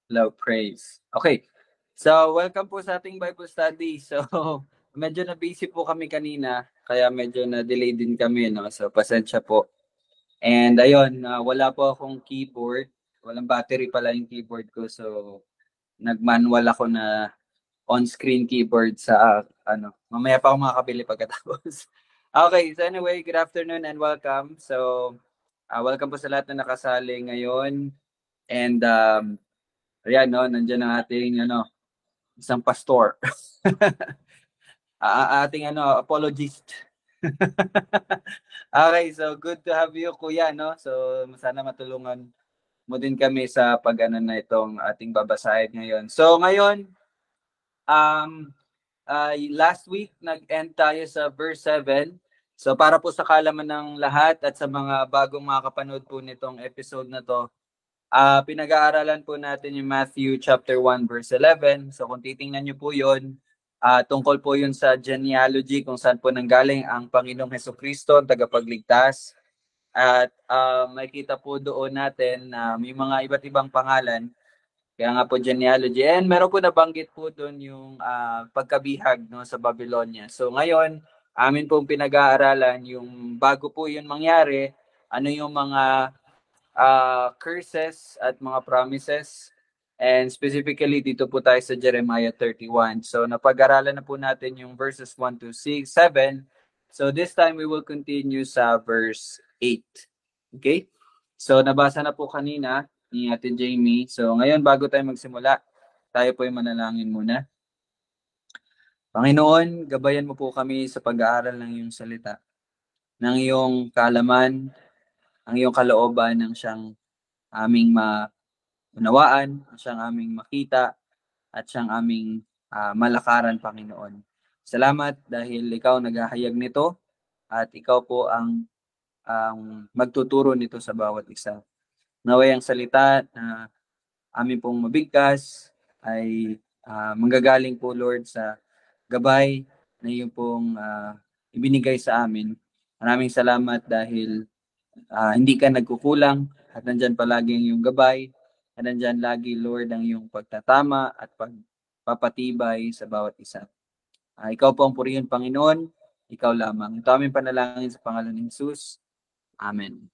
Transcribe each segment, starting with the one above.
Love praise. Okay. So, welcome po sa ating Bible study. So, medyo na busy po kami kanina, kaya medyo na delay din kami, no? So, pasensya po. And ayun, wala po akong keyboard. Walang battery pala yung keyboard ko. So, nag-manual ako na on-screen keyboard sa mamaya pa ako makakabili pagkatapos. Okay, so anyway, good afternoon and welcome. So, welcome po sa lahat na nakasali ngayon. And ayan, no, nandiyan ang ating isang pastor. Ating apologist. Okay, so good to have you, Kuya, no? So sana matulungan mo din kami sa na itong ating babasahin ngayon. So ngayon, last week nag-end tayo sa verse 7. So para po sa kalaman ng lahat at sa mga bagong makakapanood po nitong episode na to, pinag-aaralan po natin yung Matthew chapter 1 verse 11. So kung titingnan niyo po 'yon, tungkol po 'yun sa genealogy kung saan po nanggaling ang Panginoong Hesukristo, ang tagapagligtas. At makikita po doon natin na may mga iba't ibang pangalan. Kaya nga po genealogy. And meron po nabanggit po doon yung pagkabihag, no, sa Babylonia. So ngayon, amin pong pinag-aaralan yung bago po 'yun mangyari, ano yung mga curses at mga promises. And specifically, dito po tayo sa Jeremiah 31. So, napag-aralan na po natin yung verses 1 to 6, 7. So, this time we will continue sa verse 8. Okay? So, nabasa na po kanina ni Ate Jamie. So, ngayon, bago tayo magsimula, tayo po yung manalangin muna. Panginoon, gabayan mo po kami sa pag-aaral ng iyong salita, ng iyong kaalaman, ang iyong kalooban ng siyang aming maunawaan, siyang aming makita, at siyang aming malakaran, Panginoon. Salamat dahil ikaw naghahayag nito at ikaw po ang magtuturo nito sa bawat isa. Naway ang salita na amin pong mabigkas ay manggagaling po, Lord, sa gabay na iyong pong ibinigay sa amin. Maraming salamat dahil hindi ka nagkukulang at nandyan palagi ang iyong gabay at nandyan lagi, Lord, ang iyong pagtatama at pagpapatibay sa bawat isa. Ikaw po ang purihin, Panginoon. Ikaw lamang. Ito aming panalangin sa pangalan ni Jesus. Amen.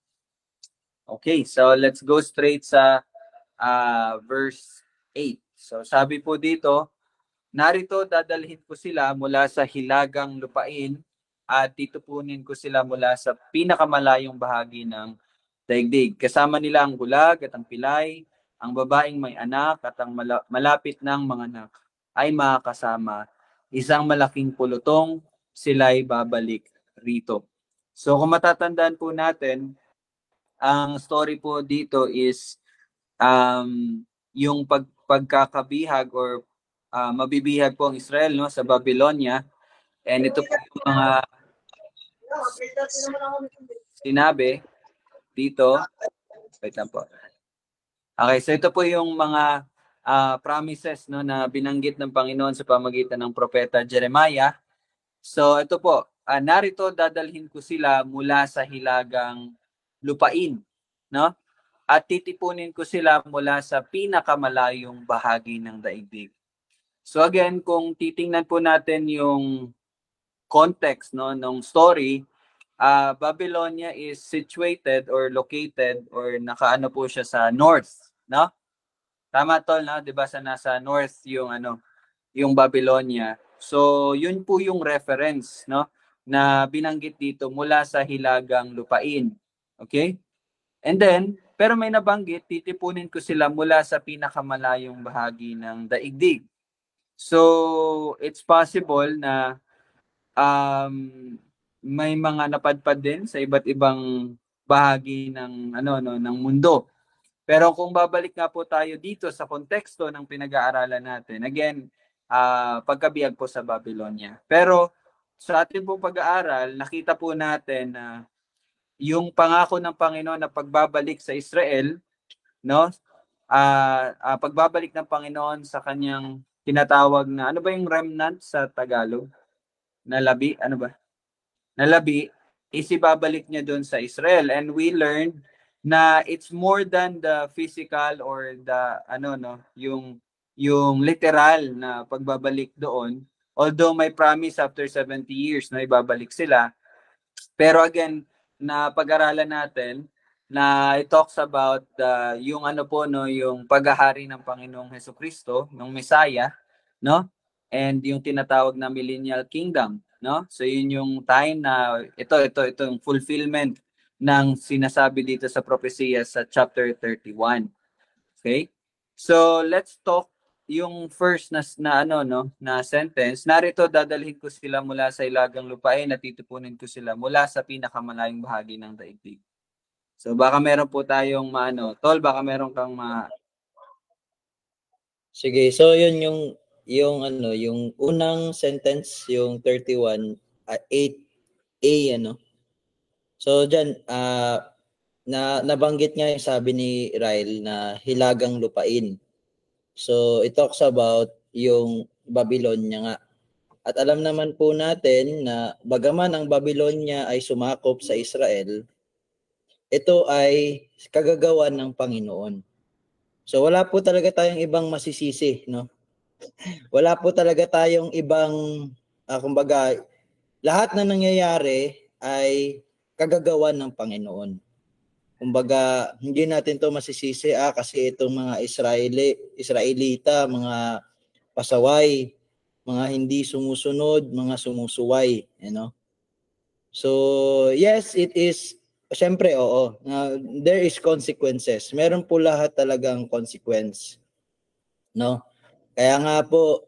Okay, so let's go straight sa verse 8. So sabi po dito, narito dadalhin ko sila mula sa hilagang lupain at titupunin ko sila mula sa pinakamalayong bahagi ng daigdig. Kasama nila ang bulag at ang pilay, ang babaeng may anak at ang malapit ng mga anak ay makakasama. Isang malaking pulutong sila'y babalik rito. So kung matatandaan po natin, ang story po dito is yung pagkakabihag or mabibihag po ang Israel, no, sa Babylonia. And ito po yung mga sinabi dito. Wait lang po. Okay, so ito po yung mga promises, no, na binanggit ng Panginoon sa pamagitan ng propeta Jeremiah. So ito po, narito dadalhin ko sila mula sa hilagang lupain, no? At titipunin ko sila mula sa pinakamalayong bahagi ng daigdig. So again, kung titingnan po natin yung context, no, ng story, Babylonia is situated or located or nakaano po siya sa north, no? Tama tol, no? 'Di ba sa nasa north yung yung Babylonia. So, yun po yung reference, no, na binanggit dito mula sa hilagang lupain. Okay? And then, pero may nabanggit, titipunin ko sila mula sa pinakamalayong bahagi ng daigdig. So, it's possible na may mga napadpad din sa iba't ibang bahagi ng ng mundo. Pero kung babalik nga po tayo dito sa konteksto ng pinag-aaralan natin, again, pagkabihag po sa Babylonia. Pero sa ating pong pag-aaral, nakita po natin na yung pangako ng Panginoon na pagbabalik sa Israel, no? Pagbabalik ng Panginoon sa kanyang tinatawag na, ano ba yung remnant sa Tagalog? Nalabi? Ano ba? Nalabi, isibabalik niya doon sa Israel. And we learned na it's more than the physical or the yung literal na pagbabalik doon. Although may promise after 70 years na ibabalik sila, pero again, na pag-aralan natin na it talks about yung yung paghahari ng Panginoong Hesukristo, ng Messiah, no? And yung tinatawag na millennial kingdom, no? So yun yung time na ito yung fulfillment ng sinasabi dito sa propesya sa chapter 31. Okay? So let's talk yung first na sentence. Narito dadalhin ko sila mula sa ilagang lupain at titipunin ko sila mula sa pinakamalayong bahagi ng daigdig. So baka meron po tayong Tol, baka meron kang Sige, so yun yung unang sentence, yung 31, 8A, So diyan nabanggit nga yung sabi ni Ryle na hilagang lupain. So it talks about yung Babylonia nga. At alam naman po natin na bagaman ang Babylonia ay sumakop sa Israel, ito ay kagagawan ng Panginoon. So wala po talaga tayong ibang masisisi, no? Wala po talaga tayong ibang kumbaga lahat na nangyayari ay kagagawan ng Panginoon. Kumbaga hindi natin to masisisi kasi itong mga Israelita, mga pasaway, mga hindi sumusunod, mga sumusuway, So, yes, it is, syempre, oo. There is consequences. Meron po lahat talagang consequence. No? Kaya nga po,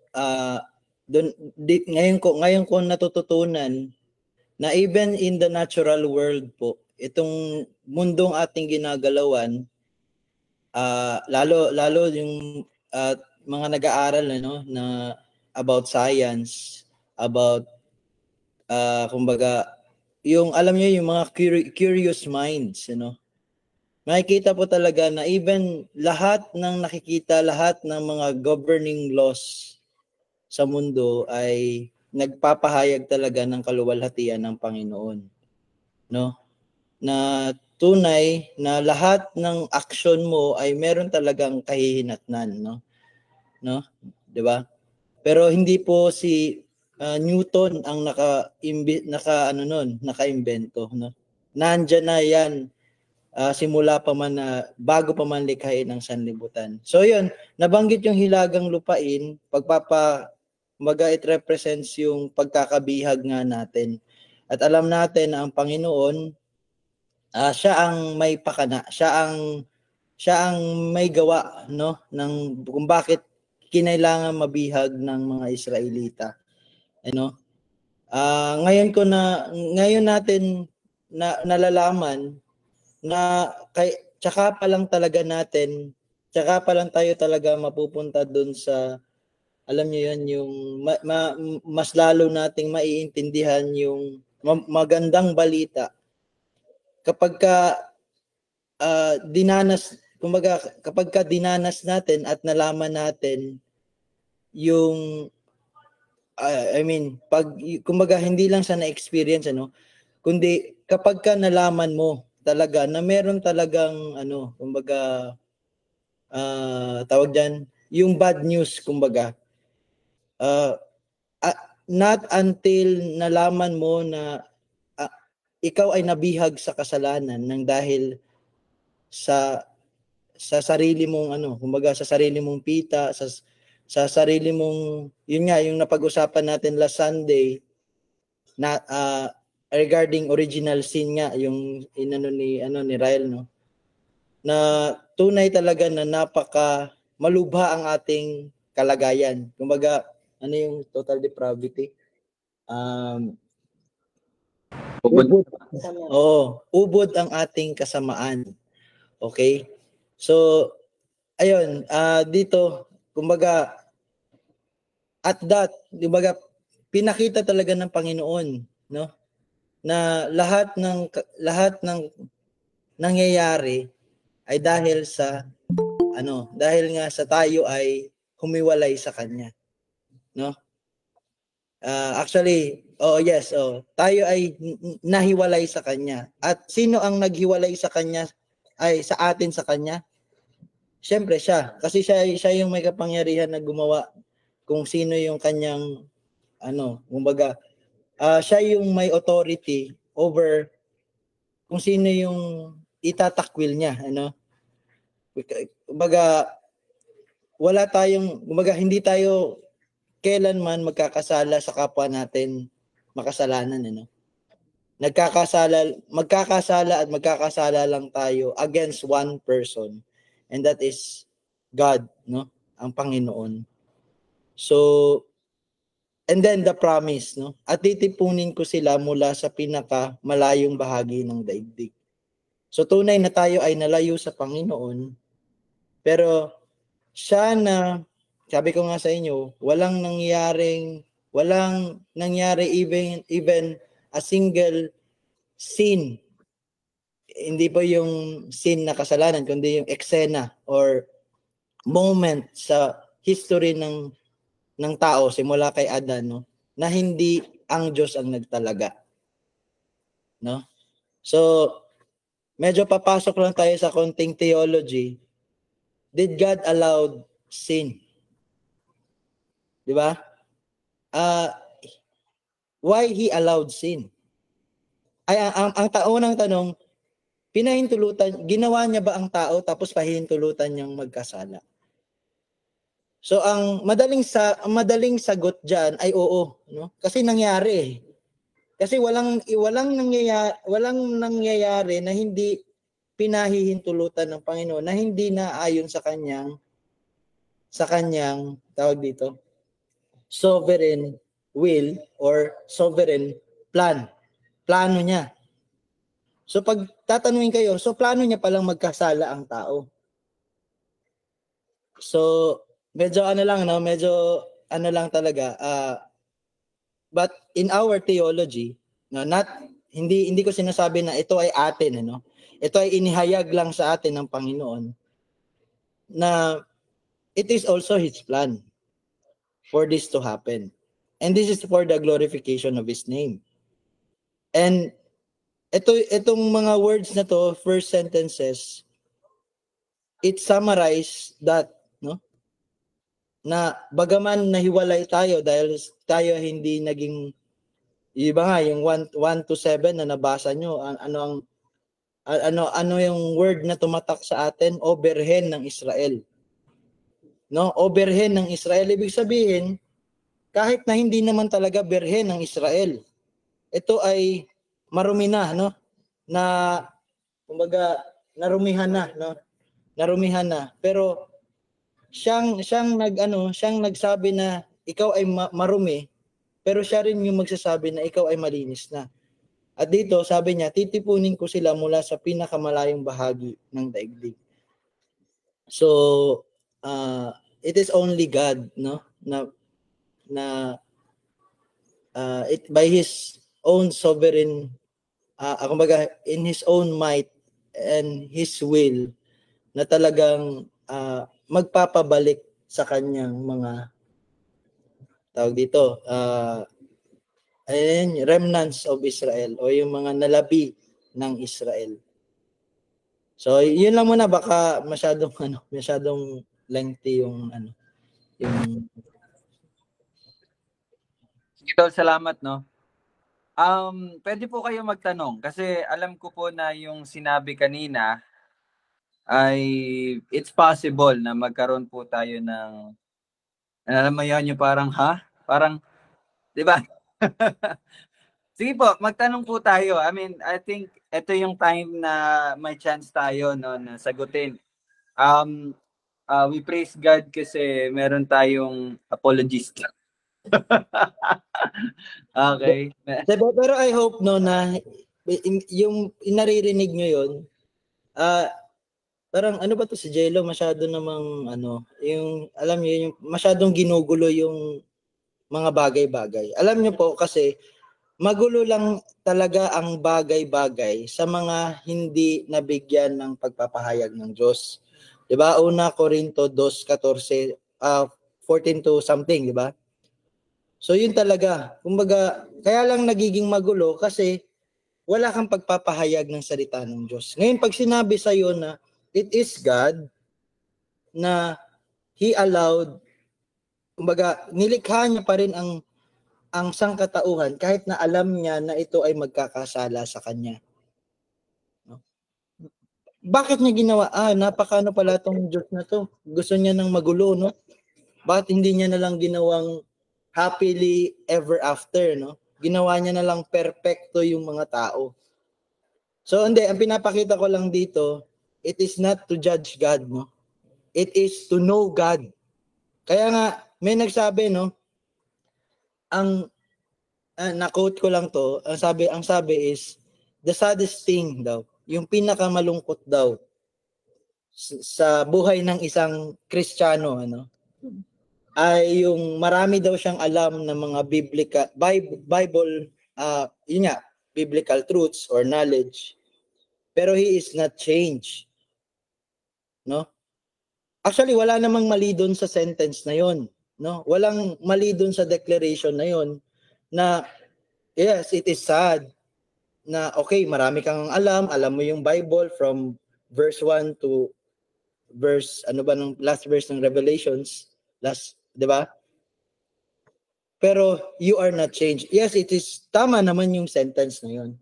ngayon ko natututunan na even in the natural world po, itong mundong ating ginagalawan, lalo yung mga nag-aaral na about science, about kumbaga yung alam niyo yung mga curious minds, makikita po talaga na even lahat ng nakikita, lahat ng mga governing laws sa mundo ay nagpapahayag talaga ng kaluwalhatian ng Panginoon, no? Na tunay na lahat ng action mo ay meron talagang kahihinatnan, no? 'Di ba? Pero hindi po si Newton ang naka-imbento, no? Nandiyan na 'yan simula pa man na bago pa man likhain ang sanlibutan. So 'yun, nabanggit yung hilagang lupain, it represents yung pagkakabihag nga natin. At alam natin na ang Panginoon siya ang may pakana, siya ang may gawa, no, ng kung bakit kinailangan mabihag ng mga Israelita. Ngayon natin nalalaman na tsaka pa lang tayo talaga mapupunta doon sa, alam niyo yun, yung mas lalo nating maiintindihan yung magandang balita kapag dinanas natin at nalaman natin yung hindi lang sa na-experience, kundi kapag nalaman mo talaga na meron talagang tawag diyan, yung bad news, not until nalaman mo na ikaw ay nabihag sa kasalanan ng dahil sa sarili mong sa sarili mong pita, sa sarili mong, yun nga yung napag-usapan natin last Sunday na regarding original sin nga, yung ni Ryle, na tunay talaga na napaka malubha ang ating kalagayan. Yung total depravity? Ubod ang ating kasamaan. Okay? So, ayun, dito, at that, pinakita talaga ng Panginoon, no? Na lahat ng nangyayari ay dahil nga sa tayo ay humiwalay sa kanya, no? Tayo ay nahiwalay sa kanya. At sino ang naghiwalay sa kanya ay sa atin sa kanya? Siyempre siya, kasi siya yung may kapangyarihan na gumawa kung sino yung kanyang kumbaga, siya yung may authority over kung sino yung itatakwil niya, Kumbaga, hindi tayo kailanman magkakasala sa kapwa natin makasalanan, magkakasala at magkakasala lang tayo against one person, and that is God, ang Panginoon. So, and then the promise, at titipunin ko sila mula sa pinaka malayong bahagi ng daigdig. So, tunay na tayo ay nalayo sa Panginoon, pero siya na, sabi ko nga sa inyo, walang nangyari even a single sin. Hindi po yung sin na kasalanan, kundi yung eksena or moment sa history ng tao simula kay Adan, na hindi ang Diyos ang nagtalaga. So, medyo papasok lang tayo sa konting theology. Did God allow sin? Di ba? Why He allowed sin? Ay, ang unang tanong, ginawa niya ba ang tao tapos pahintulutan niyang magkasala? So ang madaling sagot diyan ay oo, Kasi nangyari. Kasi walang nangyayari na hindi pinahihintulutan ng Panginoon, na hindi na ayon sa kanyang tawag dito, sovereign will or sovereign plan. Plano niya. So pag tatanungin kayo, so plano niya palang magkasala ang tao. So medyo lang talaga. But in our theology, hindi ko sinasabi na ito ay atin, Ito ay inihayag lang sa atin ng Panginoon na it is also His plan for this to happen. And this is for the glorification of His name. And itong mga words na to, first sentences, it summarize that, na bagaman nahiwalay tayo dahil tayo hindi naging, iba nga, yung 1 to 7 na nabasa nyo, ano yung word na tumatak sa atin? Oberhen ng Israel. Oberhen ng Israel. Ibig sabihin, kahit na hindi naman talaga berhen ng Israel, ito ay marumi na, na kumbaga narumihan na. Pero siyang nagsabi na ikaw ay marumi, pero siya rin yung magsasabi na ikaw ay malinis na. At dito sabi niya, titipunin ko sila mula sa pinakamalayong bahagi ng daigdig. So it is only God, it by His own sovereign, kumbaga in His own might and His will, na talagang magpapabalik sa kanyang mga tawag dito, remnants of Israel, o yung mga nalabi ng Israel. So yun lang muna, baka masyadong lengthy yung Ito, salamat, pwede po kayo magtanong kasi alam ko po na yung sinabi kanina ay it's possible na magkaroon po tayo ng, alam mo yun, yung parang parang, di ba? Sige po, magtanong po tayo. I mean, I think ito yung time na may chance tayo, na sagutin. We praise God kasi meron tayong apologist. Okay. Pero I hope na yung naririnig nyo yun, parang ano ba to si Jello, masyado namang yung alam niyo yung masyadong ginugulo yung mga bagay-bagay. Alam niyo po kasi magulo lang talaga ang bagay-bagay sa mga hindi nabigyan ng pagpapahayag ng Diyos. 'Di ba? Una Corinto 2:14, 14 to something, 'di ba? So yun talaga. Kumbaga, kaya lang nagiging magulo kasi wala kang pagpapahayag ng salita ng Diyos. Ngayon, pag sinabi sa iyo na it is God na He allowed, kumbaga, nilikha niya pa rin ang sangkatauhan kahit na alam niya na ito ay magkakasala sa kanya. No? Bakit niya ginawa? Napakano pala tong Diyos na to. Gusto niya ng magulo, no? Bakit hindi niya na lang ginawang happily ever after, no? Ginawa niya na lang perpekto yung mga tao. So, hindi, ang pinapakita ko lang dito, it is not to judge God, no? It is to know God. Kaya nga, may nagsabi, no? Na-quote ko lang to, ang sabi is, the saddest thing daw, yung pinakamalungkot daw sa buhay ng isang Kristiyano, ano? Ay yung marami daw siyang alam ng mga Bible, yun nga, biblical truths or knowledge, pero he is not changed. No? Actually, wala namang mali doon sa sentence na yon, no? Walang mali doon sa declaration na yon na yes, it is sad na okay, marami kang alam mo yung Bible from verse 1 to verse ng last verse ng Revelations, 'di ba? Pero you are not changed. Yes, it is tama naman yung sentence na yun.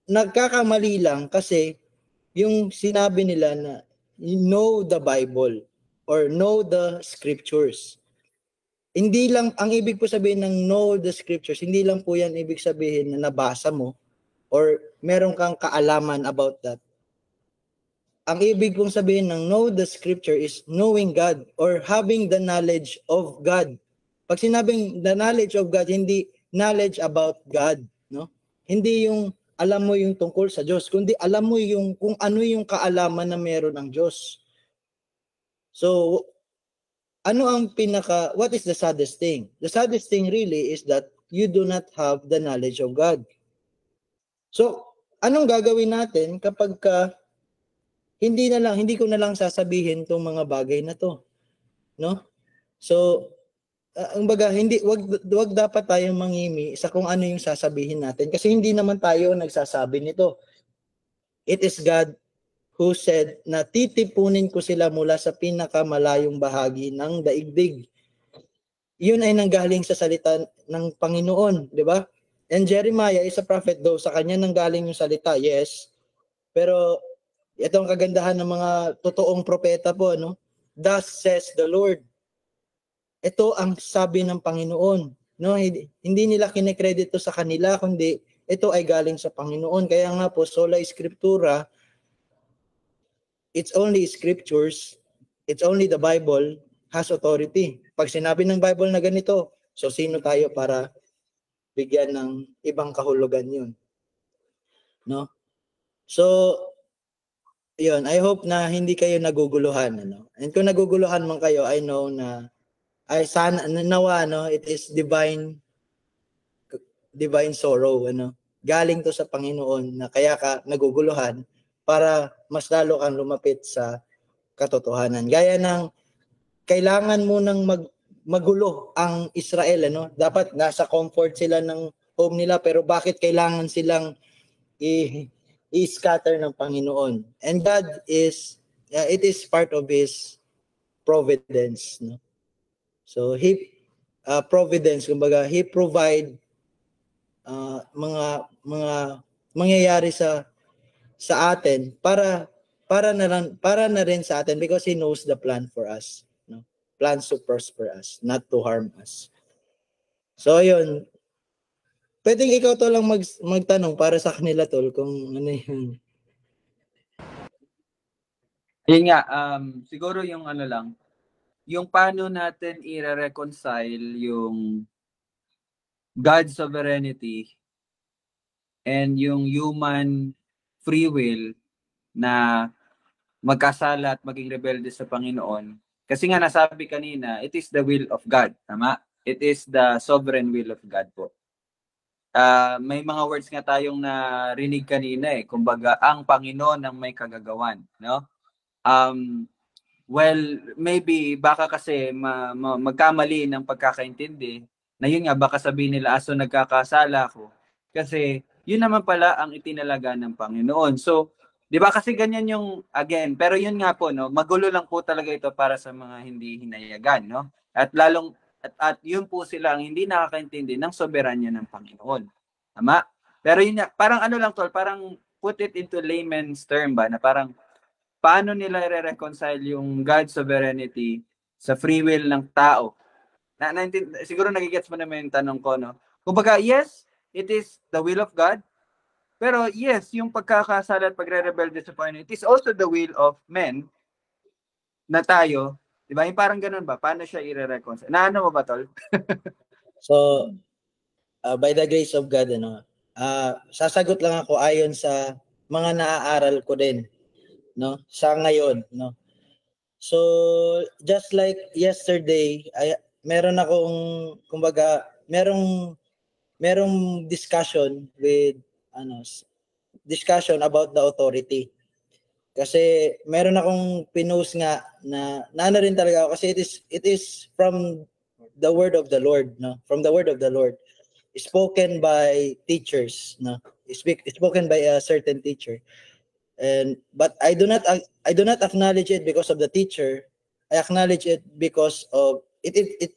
Nagkakamali lang kasi yung sinabi nila na know the Bible or know the scriptures. Hindi lang, ang ibig po sabihin ng know the scriptures, hindi lang po yan ibig sabihin na nabasa mo or meron kang kaalaman about that. Ang ibig pong sabihin ng know the scripture is knowing God or having the knowledge of God. Pag sinabing the knowledge of God, hindi knowledge about God, no? Hindi yung alam mo yung tungkol sa Diyos, kundi alam mo yung kung ano yung kaalaman na meron ng Diyos. So, what is the saddest thing? The saddest thing really is that you do not have the knowledge of God. So, anong gagawin natin kapag hindi ko na lang sasabihin tong mga bagay na to, no? So, wag dapat tayong mangimi sa kung ano yung sasabihin natin kasi hindi naman tayo nagsasabi nito. It is God who said na titipunin ko sila mula sa pinakamalayong bahagi ng daigdig. Yun ay nanggaling sa salita ng Panginoon, di ba? And Jeremiah is a prophet daw, sa kanya nanggaling yung salita, yes. Pero ito ang kagandahan ng mga totoong propeta po, no? Thus says the Lord. Ito ang sabi ng Panginoon, no? Hindi nila kinekredito sa kanila, kundi ito ay galing sa Panginoon. Kaya nga po, sola scriptura, it's only scriptures, it's only the Bible has authority. Pag sinabi ng Bible na ganito, so sino tayo para bigyan ng ibang kahulugan yun? No? So, yun, I hope na hindi kayo naguguluhan. Ano? And kung naguguluhan man kayo, I know na, sana, nawa, no, it is divine sorrow. Ano? Galing to sa Panginoon na kaya ka naguguluhan para mas lalo kang lumapit sa katotohanan. Gaya ng kailangan mo nang magulo ang Israel, ano? Dapat nasa comfort sila ng home nila, pero bakit kailangan silang i-scatter ng Panginoon? And God is, it is part of His providence, no? So providence, kumbaga, He provide mga mangyayari sa atin para na rin sa atin because He knows the plan for us, no? Plans to prosper us, not to harm us. So yun, pwedeng ikaw to lang magtanong para sa kanila tol kung ano yun. Yun nga, siguro yung ano lang, yung paano natin i-reconcile yung God's sovereignty and yung human free will na magkasala at maging rebelde sa Panginoon. Kasi nga nasabi kanina, it is the will of God. Tama? It is the sovereign will of God po. May mga words nga tayong narinig kanina eh. Kumbaga, ang Panginoon ang may kagagawan. No? Well, maybe baka kasi magkamali ng pagkakaintindi na yun nga, baka sabihin nila, aso nagkakasala ako. Kasi yun naman pala ang itinalaga ng Panginoon. So, di ba kasi ganyan yung, again, pero yun nga po, no, magulo lang po talaga ito para sa mga hindi hinayagan, no? At lalong, at yun po sila ang hindi nakakaintindi ng soberanya ng Panginoon. Tama? Pero yun nga, parang ano lang tol, parang put it into layman's term ba, na parang paano nila i-reconcile yung God's sovereignty sa free will ng tao. Siguro nagigets mo naman yung tanong ko, no? Kumbaga, yes, it is the will of God, pero yes, yung pagkakasala at pagre-rebelde sa Panginoon, it is also the will of men na tayo, di ba? Yung parang ganun ba? Paano siya i-reconcile? Naano mo ba, tol? So, by the grace of God, sasagot lang ako ayon sa mga naaaral ko din, no? Sa ngayon, no? So, just like yesterday, meron akong, kumbaga, merong discussion with, discussion about the authority. Kasi meron akong pinost nga na ano rin talaga ako kasi it is from the word of the Lord, no? From the word of the Lord. Spoken by teachers, no? Spoken by a certain teacher. But I do not acknowledge it because of the teacher. I acknowledge it because of it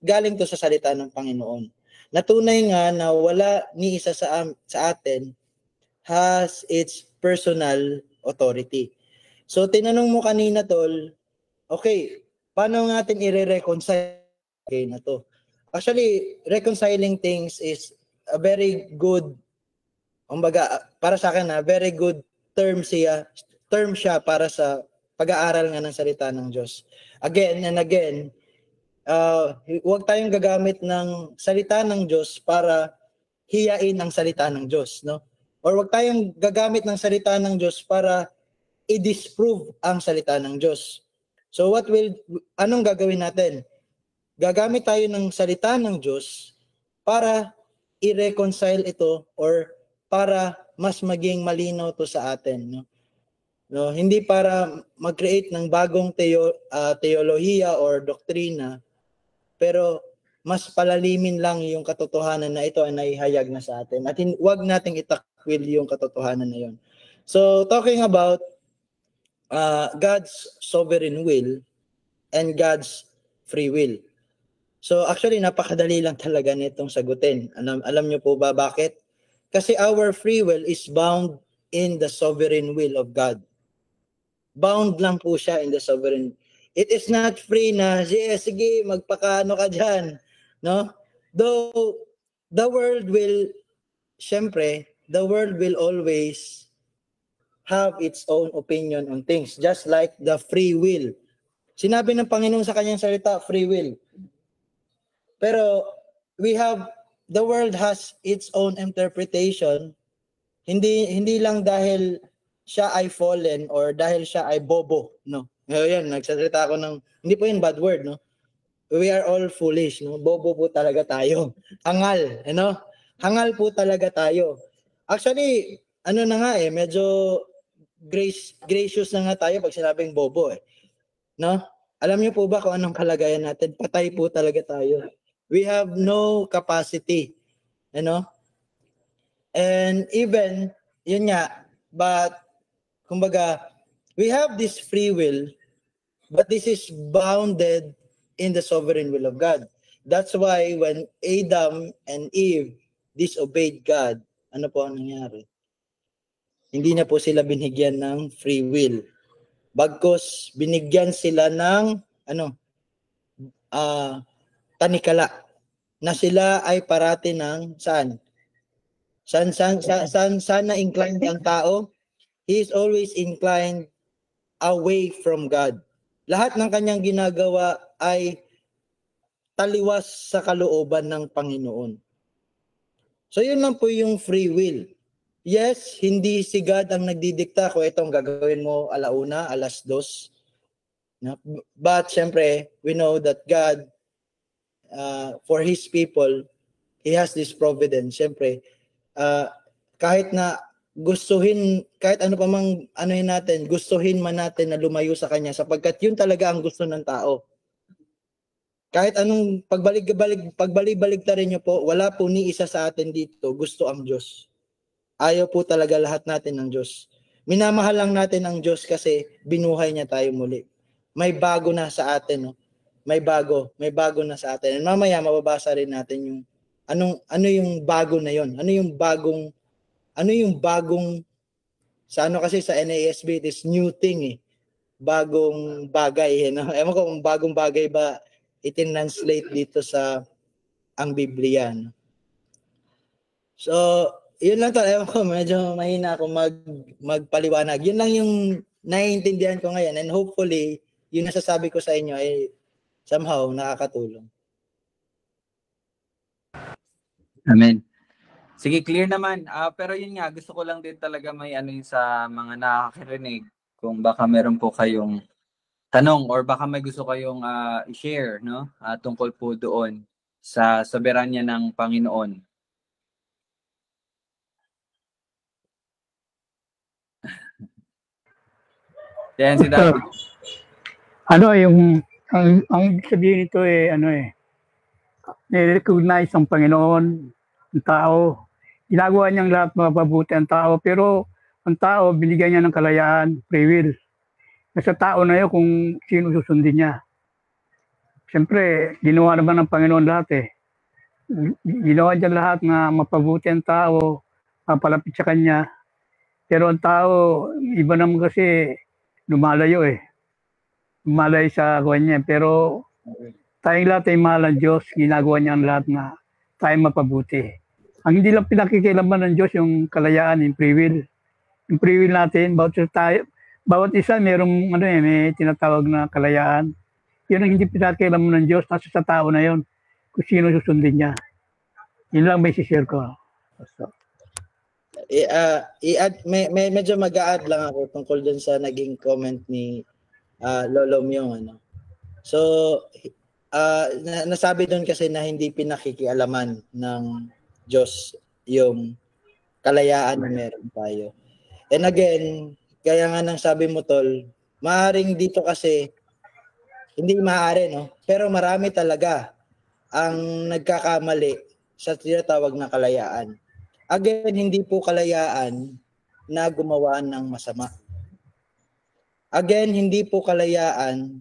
galing to sa salita ng Panginoon. Natunay nga na wala ni isa sa atin has its personal authority. So tinanong mo kanina tol, okay, paano natin i-reconcile na to? Actually, reconciling things is a very good, kumbaga, para sa akin very good term siya para sa pag-aaral nga ng salita ng Diyos. Again and again, huwag tayong gagamit ng salita ng Diyos para hiyain ang salita ng Diyos, no? Or huwag tayong gagamit ng salita ng Diyos para i-disprove ang salita ng Diyos. So anong gagawin natin? Gagamit tayo ng salita ng Diyos para i-reconcile ito or para mas maging malinaw to sa atin, no? No, hindi para mag-create ng bagong teolohiya or doktrina, pero mas palalimin lang yung katotohanan na ito ay naihayag na sa atin. At huwag nating itakwil yung katotohanan na yun. So, talking about God's sovereign will and God's free will. So, actually, napakadali lang talaga nitong sagutin. Alam niyo po ba bakit? Kasi our free will is bound in the sovereign will of God. Bound lang po siya in the sovereign. It is not free na, sige, magpakaano ka dyan. No? Though, the world will always have its own opinion on things, just like the free will. Sinabi ng Panginoon sa kanyang salita, free will. Pero, the world has its own interpretation, hindi lang dahil siya ay fallen or dahil siya ay bobo, no? Ngayon, nagsasalita ako ng, hindi po yun bad word, no? We are all foolish, no? Bobo po talaga tayo. Hangal, ano? Hangal po talaga tayo. Actually, ano na nga medyo gracious na nga tayo pag sinabing bobo no? Alam niyo po ba kung anong kalagayan natin? Patay po talaga tayo. We have no capacity, And even, yun nga, but, kumbaga, we have this free will, but this is bounded in the sovereign will of God. That's why when Adam and Eve disobeyed God, ano po ang nangyari? Hindi na po sila binigyan ng free will. Bagkus binigyan sila ng tanikala na sila ay parati ng saan na inclined ang tao? He is always inclined away from God. Lahat ng kanyang ginagawa ay taliwas sa kalooban ng Panginoon. So yun lang po yung free will. Yes, hindi si God ang nagdidikta kung itong gagawin mo alauna, 2:00. But syempre, we know that God, for His people, He has this providence. Syempre, kahit na kahit ano pa mang natin, gustuhin man natin na lumayo sa Kanya sapagkat yun talaga ang gusto ng tao. Kahit anong pagbalik-balik ta rin nyo po, wala po ni isa sa atin dito gusto ang Diyos. Ayaw po talaga lahat natin ng Diyos. Minamahal lang natin ang Diyos kasi binuhay niya tayo muli. May bago na sa atin, no? May bago na sa atin. And mamaya mababasa rin natin yung ano yung bago na yon. Ano yung bagong sa ano kasi sa NASB it is new thing eh. Bagong bagay, no? Ewan ko kung bagong bagay ba itinranslate dito sa ang Biblia, no? So, yun lang talaga ko. Medyo mahina ako magpaliwanag. Yun lang yung naiintindihan ko ngayon. And hopefully, yung nasasabi ko sa inyo ay somehow nakakatulong. Amen. Sige, clear naman. Pero yun nga, gusto ko lang din talaga may ano yun sa mga nakakarinig. Kung baka meron po kayong tanong or baka may gusto kayong i-share, no? Tungkol po doon sa soberanya ng Panginoon. Yan si Daddy. Ano ang sabihin nito ni-recognize ang Panginoon, ang tao. Ginagawa niyang lahat mapabuti ang tao, pero ang tao binigyan niya ng kalayaan, free will. Nasa tao na yun kung sino susundin niya. Siyempre, ginawa naman ng Panginoon lahat eh. Ginawa niya lahat na mapabuti ang tao, mapalapit sa Kanya. Pero ang tao, iba naman kasi lumalayo eh. Lumalay sa Kanya. Pero tayong lahat ay mahal ng Diyos, ginagawa niya ang lahat na tayo mapabuti. Ang hindi lang pinakikilaman ng Diyos yung kalayaan, yung free will. Yung free will natin, bawat isa merong may tinatawag na kalayaan. Yun ang hindi pinakikilaman ng Diyos, nasa sa tao na yun, kung sino susundin niya. Yun lang may share ko. So, medyo mag-a-add lang ako tungkol dun sa naging comment ni Lolo Myong. So, nasabi doon kasi na hindi pinakikialaman ng Diyos yung kalayaan na meron tayo. And again, kaya nga nang sabi mo tol, maaring dito kasi hindi maaari, no? Pero marami talaga ang nagkakamali sa tinatawag na kalayaan. Again, hindi po kalayaan na gumawa ng masama. Again, hindi po kalayaan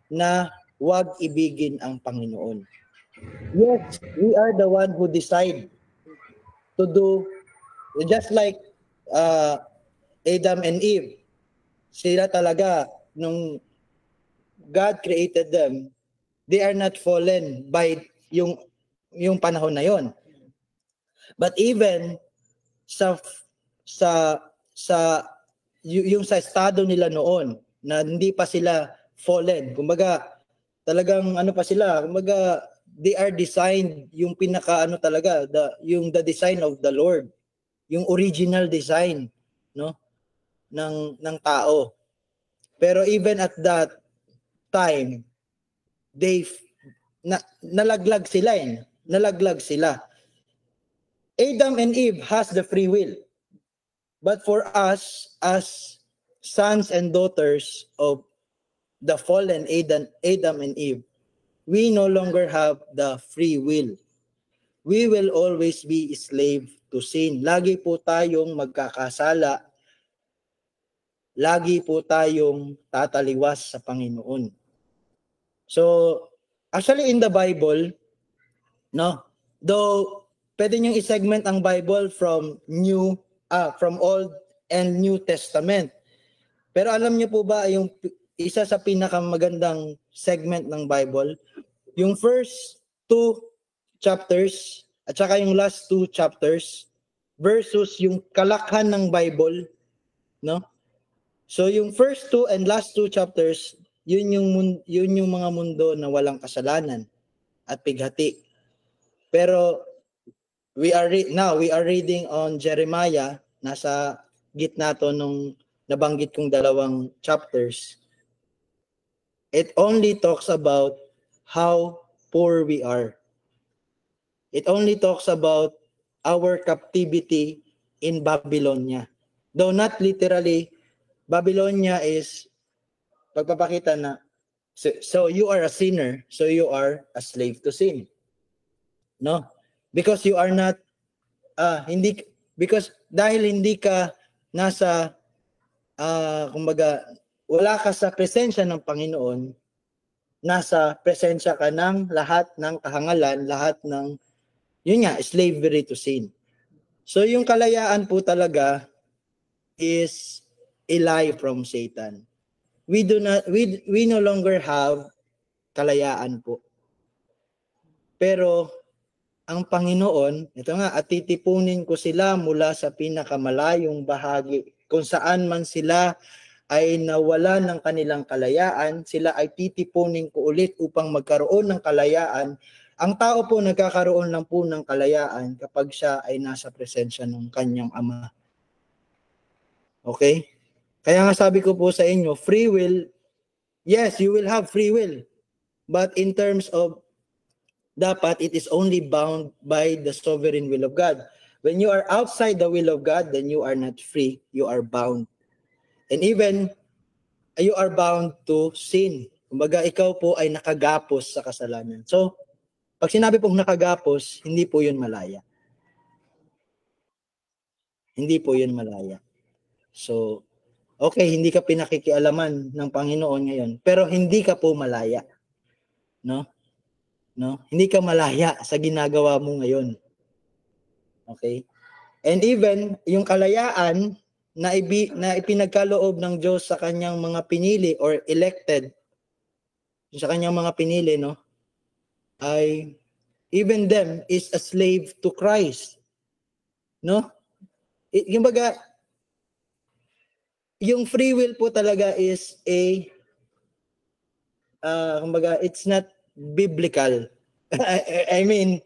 na wag ibigin ang Panginoon. Yes, we are the one who decide to do just like Adam and Eve. Sila talaga, nung God created them, they are not fallen by yung panahon na yon. But even yung sa estado nila noon na hindi pa sila fallen, kumbaga talagang ano pa sila, kumbaga they are designed yung pinaka talaga, the design of the Lord, yung original design, no, ng tao. Pero even at that time, nalaglag sila. Adam and Eve has the free will. But for us as sons and daughters of the fallen Adam and Eve, we no longer have the free will. We will always be slave to sin. Lagi po tayong magkakasala. Lagi po tayong tataliwas sa Panginoon. So, actually in the Bible, no, though pwede niyong i-segment ang Bible from Old and New Testament. Pero alam niyo po ba yung isa sa pinakamagandang segment ng Bible, yung first 2 chapters at saka yung last 2 chapters versus yung kalakhan ng Bible, no? So yung first 2 and last 2 chapters, yun yung mga mundo na walang kasalanan at pighati. Pero we are reading on Jeremiah, nasa gitna to nung nabanggit kong 2 chapters. It only talks about how poor we are. It only talks about our captivity in Babylonia. Though not literally, Babylonia is pagpapakita na so you are a sinner, so you are a slave to sin. No? Because you are not Because dahil hindi ka nasa, kumbaga, wala ka sa presensya ng Panginoon, nasa presensya ka ng lahat ng kahangalan, lahat ng, yun nga, slavery to sin. So yung kalayaan po talaga is a lie from Satan. We no longer have kalayaan po. Pero ang Panginoon, ito nga, at titipunin ko sila mula sa pinakamalayong bahagi. Kung saan man sila ay nawala ng kanilang kalayaan, sila ay titipunin ko ulit upang magkaroon ng kalayaan. Ang tao po nagkakaroon lang po ng kalayaan kapag siya ay nasa presensya ng kanyang Ama. Okay? Kaya nga sabi ko po sa inyo, free will, yes, you will have free will. But in terms of, dapat it is only bound by the sovereign will of God. When you are outside the will of God, then you are not free, you are bound. And even, you are bound to sin. Kumbaga, ikaw po ay nakagapos sa kasalanan. So, pag sinabi pong nakagapos, hindi po yun malaya. Hindi po yun malaya. So, okay, hindi ka pinakikialaman ng Panginoon ngayon, pero hindi ka po malaya. No? Hindi ka malaya sa ginagawa mo ngayon. Okay? And even, yung kalayaan na ipinagkaloob ng Diyos sa kanyang mga pinili or elected, sa kanyang mga pinili, no? Ay, even them is a slave to Christ. No? Kumbaga, yung free will po talaga is kumbaga, it's not biblical. I mean,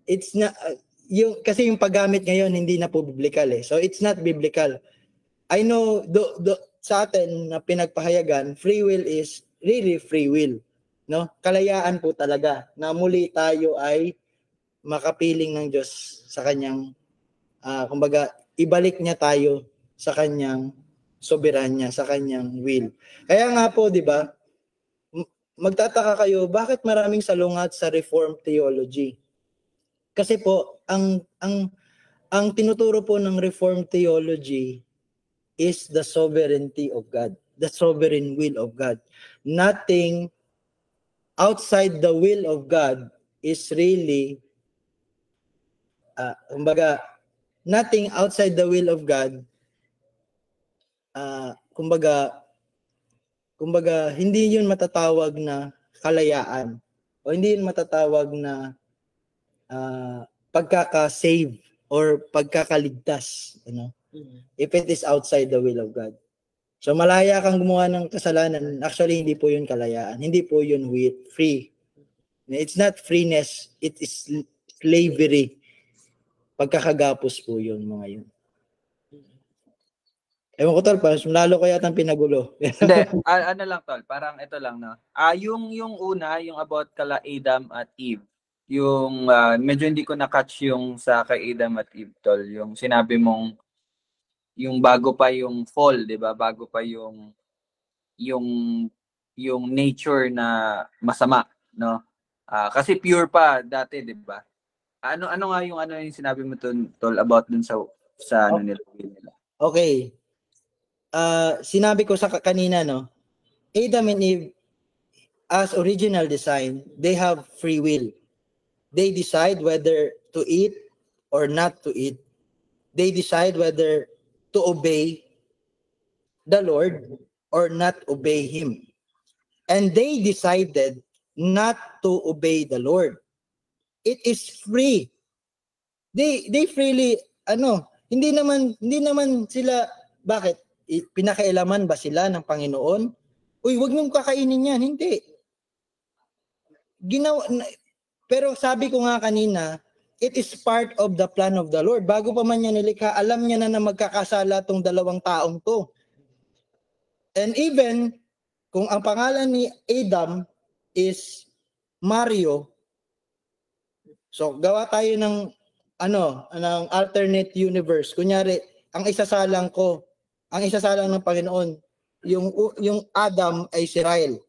it's not, kasi yung paggamit ngayon, hindi na po biblical eh. So, it's not biblical. I know, sa atin na pinagpahayagan, free will is really free will. No? Kalayaan po talaga na muli tayo ay makapiling ng Diyos sa kanyang, kumbaga, ibalik niya tayo sa kanyang soberanya, sa kanyang will. Kaya nga po, di ba, magtataka kayo, bakit maraming salungat sa Reformed theology? Kasi po, ang tinuturo po ng Reformed theology is the sovereignty of God, the sovereign will of God. Nothing outside the will of God is really, kumbaga, nothing outside the will of God, kumbaga, hindi yun matatawag na kalayaan o hindi yun matatawag na pagkaka-save or pagkakaligtas, if it is outside the will of God. So malaya kang gumawa ng kasalanan, actually hindi po yun kalayaan, hindi po yun free. It's not freeness, it is slavery. Pagkakagapos po yun, mga yun. Ewan ko, Tol, lalo ko yata pinagulo. Hindi, ano lang, Tol, parang ito lang, no? Yung una, yung about kala Adam at Eve, yung medyo hindi ko na-catch yung sa kay Adam at Eve, Tol, yung sinabi mong yung bago pa yung fall, 'di ba? Bago pa yung nature na masama, no? Kasi pure pa dati, 'di ba? Ano nga yung sinabi mo Tol about dun sa ano nila. Okay. Sinabi ko sa kanina, no? Adam and Eve, as original design, they have free will. They decide whether to eat or not to eat. They decide whether to obey the Lord or not obey Him. And they decided not to obey the Lord. It is free. They freely, hindi naman sila, bakit? Pinakailaman ba sila ng Panginoon? Uy, wag mong kakainin yan. Hindi. Pero sabi ko nga kanina, it is part of the plan of the Lord. Bago pa man niya nilikha, alam niya na magkakasala tong dalawang taong to. And even, kung ang pangalan ni Adam is Mario, so gawa tayo ng alternate universe. Kunyari, ang isasalang ng Panginoon, yung Adam ay si Rael.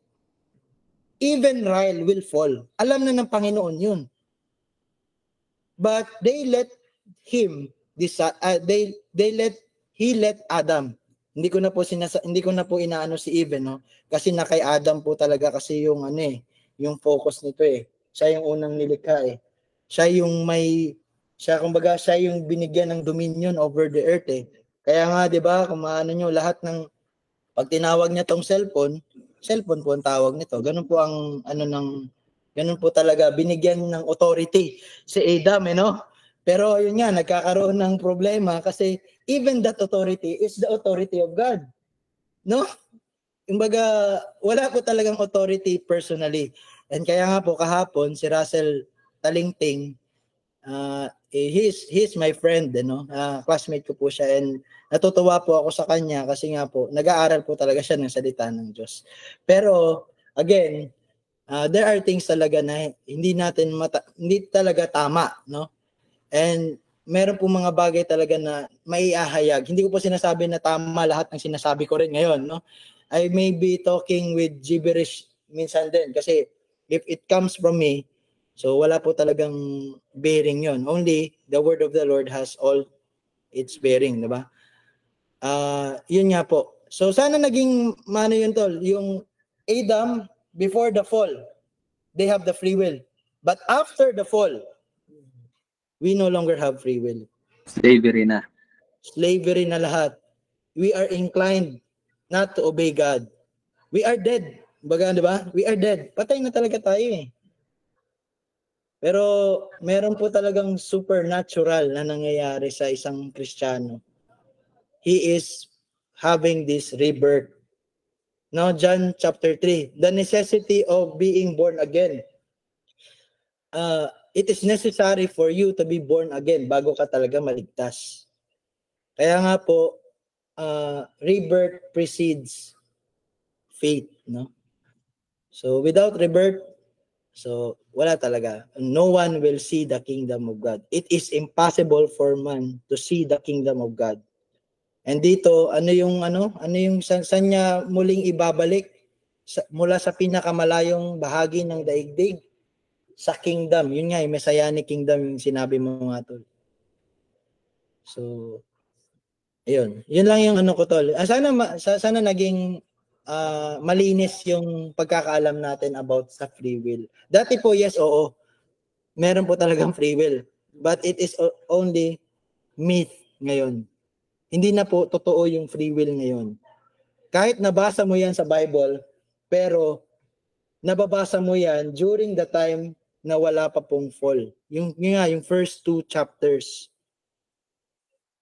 Even Rael will fall. Alam na ng Panginoon yun. But they let him he let Adam. Hindi ko na po inaano si Eve, no? Kasi na kay Adam po talaga kasi yung yung focus nito eh. Siya yung unang nilikha eh. Kumbaga siya yung binigyan ng dominion over the earth eh. Kaya nga 'di ba, kung maano nyo lahat ng pag tinawag niya tong cellphone po ang tawag nito. Ganun po talaga binigyan ng authority si Adam, no? Pero yun nga, nagkakaroon ng problema kasi even that authority is the authority of God. No? Kumbaga, wala po talagang authority personally. And kaya nga po kahapon, si Russell Talingting, he's my friend, classmate ko po siya, and natutuwa po ako sa kanya kasi nga po, nag-aaral po talaga siya ng salita ng Diyos. Pero, again, there are things talaga na hindi talaga tama, no? And meron po mga bagay talaga na maiahayag. Hindi ko po sinasabi na tama lahat ng sinasabi ko rin ngayon, no? I may be talking with gibberish minsan din kasi if it comes from me, so wala po talagang bearing yon. Only the word of the Lord has all its bearing, di ba? Yun nga po. So sana naging mano yun tol, yung Adam before the fall, they have the free will. But after the fall, we no longer have free will. Slavery na. Slavery na lahat. We are inclined not to obey God. We are dead. Baga, di ba? We are dead. Patay na talaga tayo eh. Pero meron po talagang supernatural na nangyayari sa isang Kristiyano. He is having this rebirth. Now, John chapter 3, the necessity of being born again. It is necessary for you to be born again bago ka talaga maligtas. Kaya nga po, rebirth precedes faith, no? So without rebirth, so wala talaga. No one will see the kingdom of God. It is impossible for man to see the kingdom of God. And dito, ano yung saan niya muling ibabalik mula sa pinakamalayong bahagi ng daigdig? Sa kingdom. Yun nga, yung messianic kingdom yung sinabi mo nga tol. So, ayun. Yun lang yung ko tol. Sana naging malinis yung pagkakaalam natin about sa free will. Dati po, yes, oo. Meron po talagang free will. But it is only myth ngayon. Hindi na po totoo yung free will ngayon. Kahit nabasa mo yan sa Bible, pero nababasa mo yan during the time na wala pa pong fall. Yung first 2 chapters.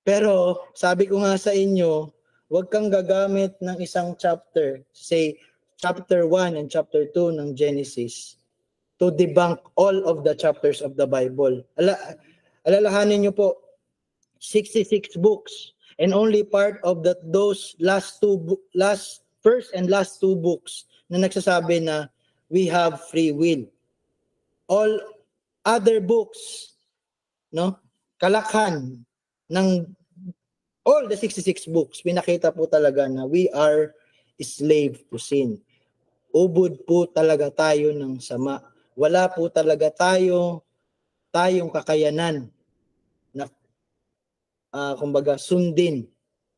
Pero sabi ko nga sa inyo, huwag kang gagamit ng isang chapter, say chapter 1 and chapter 2 ng Genesis to debunk all of the chapters of the Bible. Alalahanin niyo po, 66 books and only part of those first and last 2 books na nagsasabi na we have free will. All other books, no? Kalakhan ng all the 66 books, pinakita po talaga na we are slave to sin. Ubod po talaga tayo ng sama. Wala po talaga tayong kakayanan na kumbaga sundin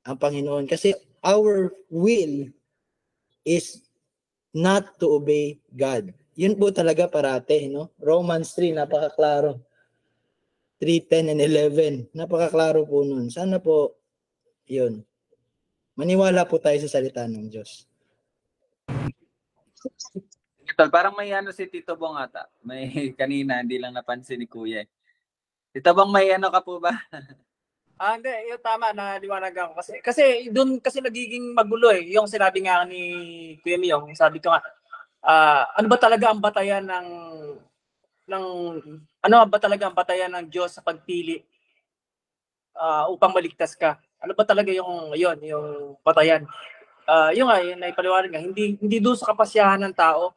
ang Panginoon. Kasi our will is not to obey God. Yun po talaga parate, no? Romans 3, napakaklaro. 3:10 and 11. Napakaklaro po nun. Sana po, yun. Maniwala po tayo sa salita ng Diyos. Tol, parang may si Tito Bong ata. May kanina, hindi lang napansin ni Kuya. Tito Bong, may ka po ba? Hindi, yun tama, naliwanagan ko kasi doon kasi nagiging magulo eh. Yung sinabi nga ni Kuya Miyong, sabi ko nga, ano ba talaga ang batayan ng Diyos sa pagpili upang maligtas ka? Ano ba talaga yung batayan? Yung naipaliwanag nga, hindi doon sa kapasyahan ng tao,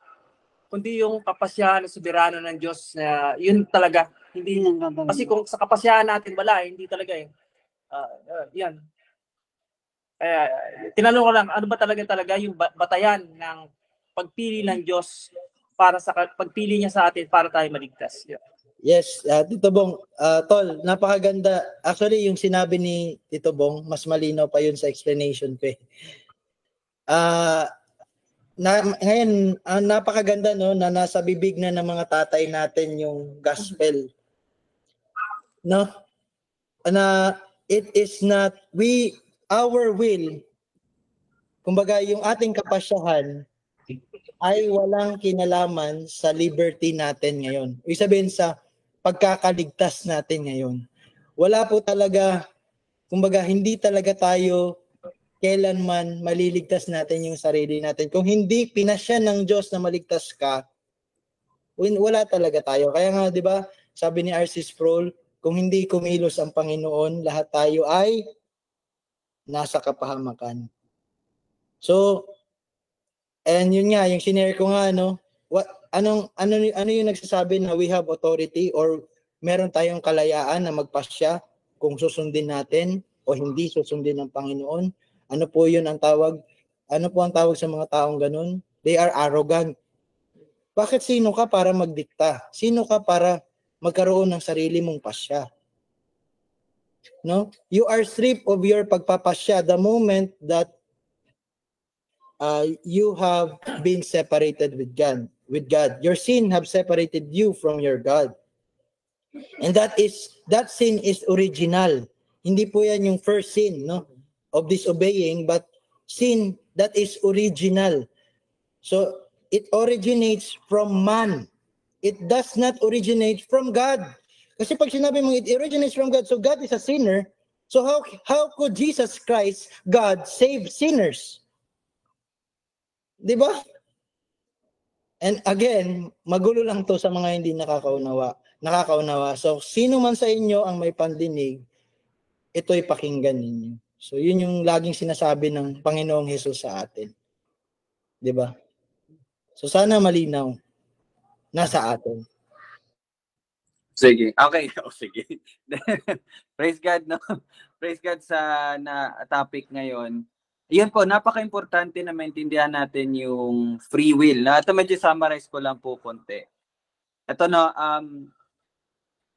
kundi yung kapasyahan ng soberano ng Diyos na yun talaga. Hindi kasi kung sa kapasyahan natin wala, hindi talaga eh. Yan. Tinanong ko lang, ano ba talaga yung batayan ng pagpili ng Diyos para sa pagpili niya sa atin para tayo maligtas. Yeah. Yes, Tito Bong, Tol, napakaganda. Actually, yung sinabi ni Tito Bong, mas malinaw pa yun sa explanation ko eh. Ngayon, napakaganda no, na nasa bibig na ng mga tatay natin yung gospel. No? Na it is not, our will, kumbaga yung ating kapasyahan, ay walang kinalaman sa liberty natin ngayon. Ibig sabihin sa pagkakaligtas natin ngayon. Wala po talaga, kumbaga hindi talaga tayo kailanman maliligtas natin yung sarili natin. Kung hindi pinasya ng Diyos na maligtas ka, wala talaga tayo. Kaya nga, di ba, sabi ni R.C. Sproul, kung hindi kumilos ang Panginoon, lahat tayo ay nasa kapahamakan. So, and yun nga, yung sinare ko nga, no, ano yung nagsasabi na we have authority or meron tayong kalayaan na magpasya kung susundin natin o hindi susundin ng Panginoon? Ano po yun ang tawag? Ano po ang tawag sa mga taong ganun? They are arrogant. Bakit sino ka para magdikta? Sino ka para magkaroon ng sarili mong pasya? No? You are stripped of your pagpapasya the moment that you have been separated with God. Your sin have separated you from your God. And that sin is original. Hindi po yan yung first sin, no, of disobeying, but sin that is original. So it originates from man. It does not originate from God. Kasi pag sinabi mo it originates from God, so God is a sinner. So how could Jesus Christ, God, save sinners? Di ba? And again, magulo lang to sa mga hindi nakakaunawa. So, sino man sa inyo ang may pandinig, ito'y pakinggan ninyo. So, yun yung laging sinasabi ng Panginoong Hesus sa atin. Di ba? So, sana malinaw. Nasa atin. Sige. Okay. Sige. Praise God, no? Praise God sa topic ngayon. Yun po, napaka-importante na maintindihan natin yung free will. Ito medyo summarize ko lang po konti. Ito no,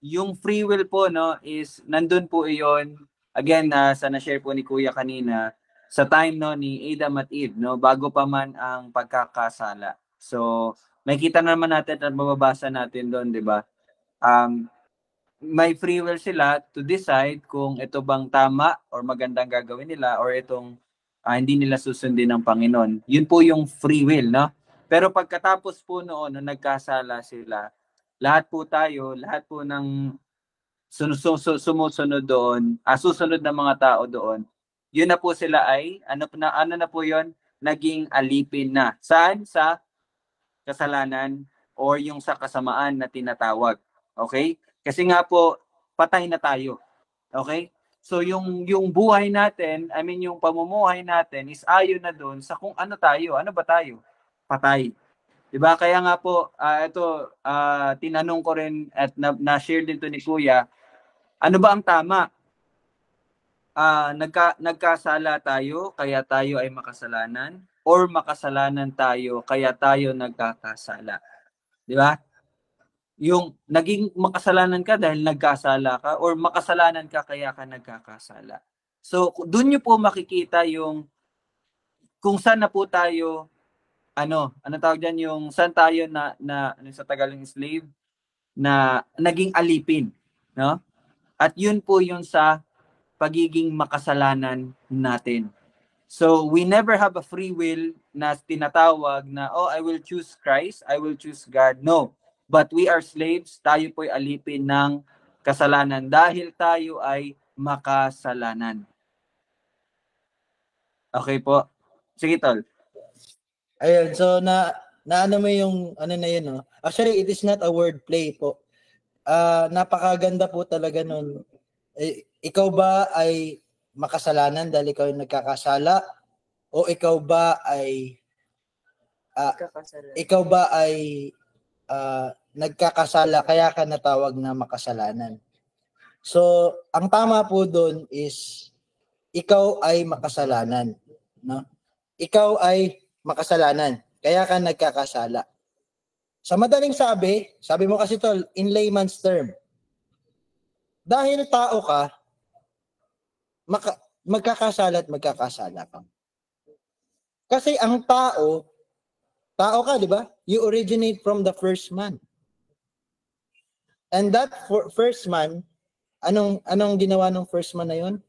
yung free will po no is nandun po iyon. Again, sa na-share po ni Kuya kanina, sa time no ni Adam at Eve, no, bago pa man ang pagkakasala. So, makita naman natin at mababasa natin doon, di ba? May free will sila to decide kung ito bang tama or magandang gagawin nila or itong hindi nila susundin ng Panginoon. Yun po yung free will, no? Pero pagkatapos po noon, nung nagkasala sila, lahat po ng sumusunod doon, susunod na mga tao doon, yun na po sila ay, ano na po yun? Naging alipin na. Saan? Sa kasalanan or yung sa kasamaan na tinatawag. Okay? Kasi nga po, patay na tayo. Okay? So yung buhay natin, yung pamumuhay natin is ayon na doon sa kung ano tayo. Ano ba tayo? Patay. 'Di ba? Kaya nga po, tinanong ko rin at na-share din to ni Kuya, ano ba ang tama? Nagkasala tayo kaya tayo ay makasalanan or makasalanan tayo kaya tayo nagkakasala. 'Di ba? Yung naging makasalanan ka dahil nagkasala ka or makasalanan ka kaya ka nagkakasala. So, doon niyo po makikita yung kung saan na po tayo ano tawag diyan, yung saan tayo na sa Tagalog slave na naging alipin, no? At yun po yung sa pagiging makasalanan natin. So, we never have a free will na tinatawag na, I will choose Christ, I will choose God. No. But we are slaves, tayo po'y alipin ng kasalanan dahil tayo ay makasalanan. Okay po. Sige, Tol. Ayun, so ano mo yung ano na yun, no? Actually, it is not a word play po. Napakaganda po talaga nun. Ikaw ba ay makasalanan dahil ikaw ay nagkakasala? O ikaw ba ay nagkakasala kaya ka natawag na makasalanan? So, ang tama po doon is ikaw ay makasalanan, no? Ikaw ay makasalanan kaya ka nagkakasala. Sa madaling sabi mo kasi tol, in layman's term, dahil tao ka, magkakasala at magkakasala ka. Kasi ang tao ka, di ba? You originate from the first man. And that first man, anong ginawa ng first man na yun?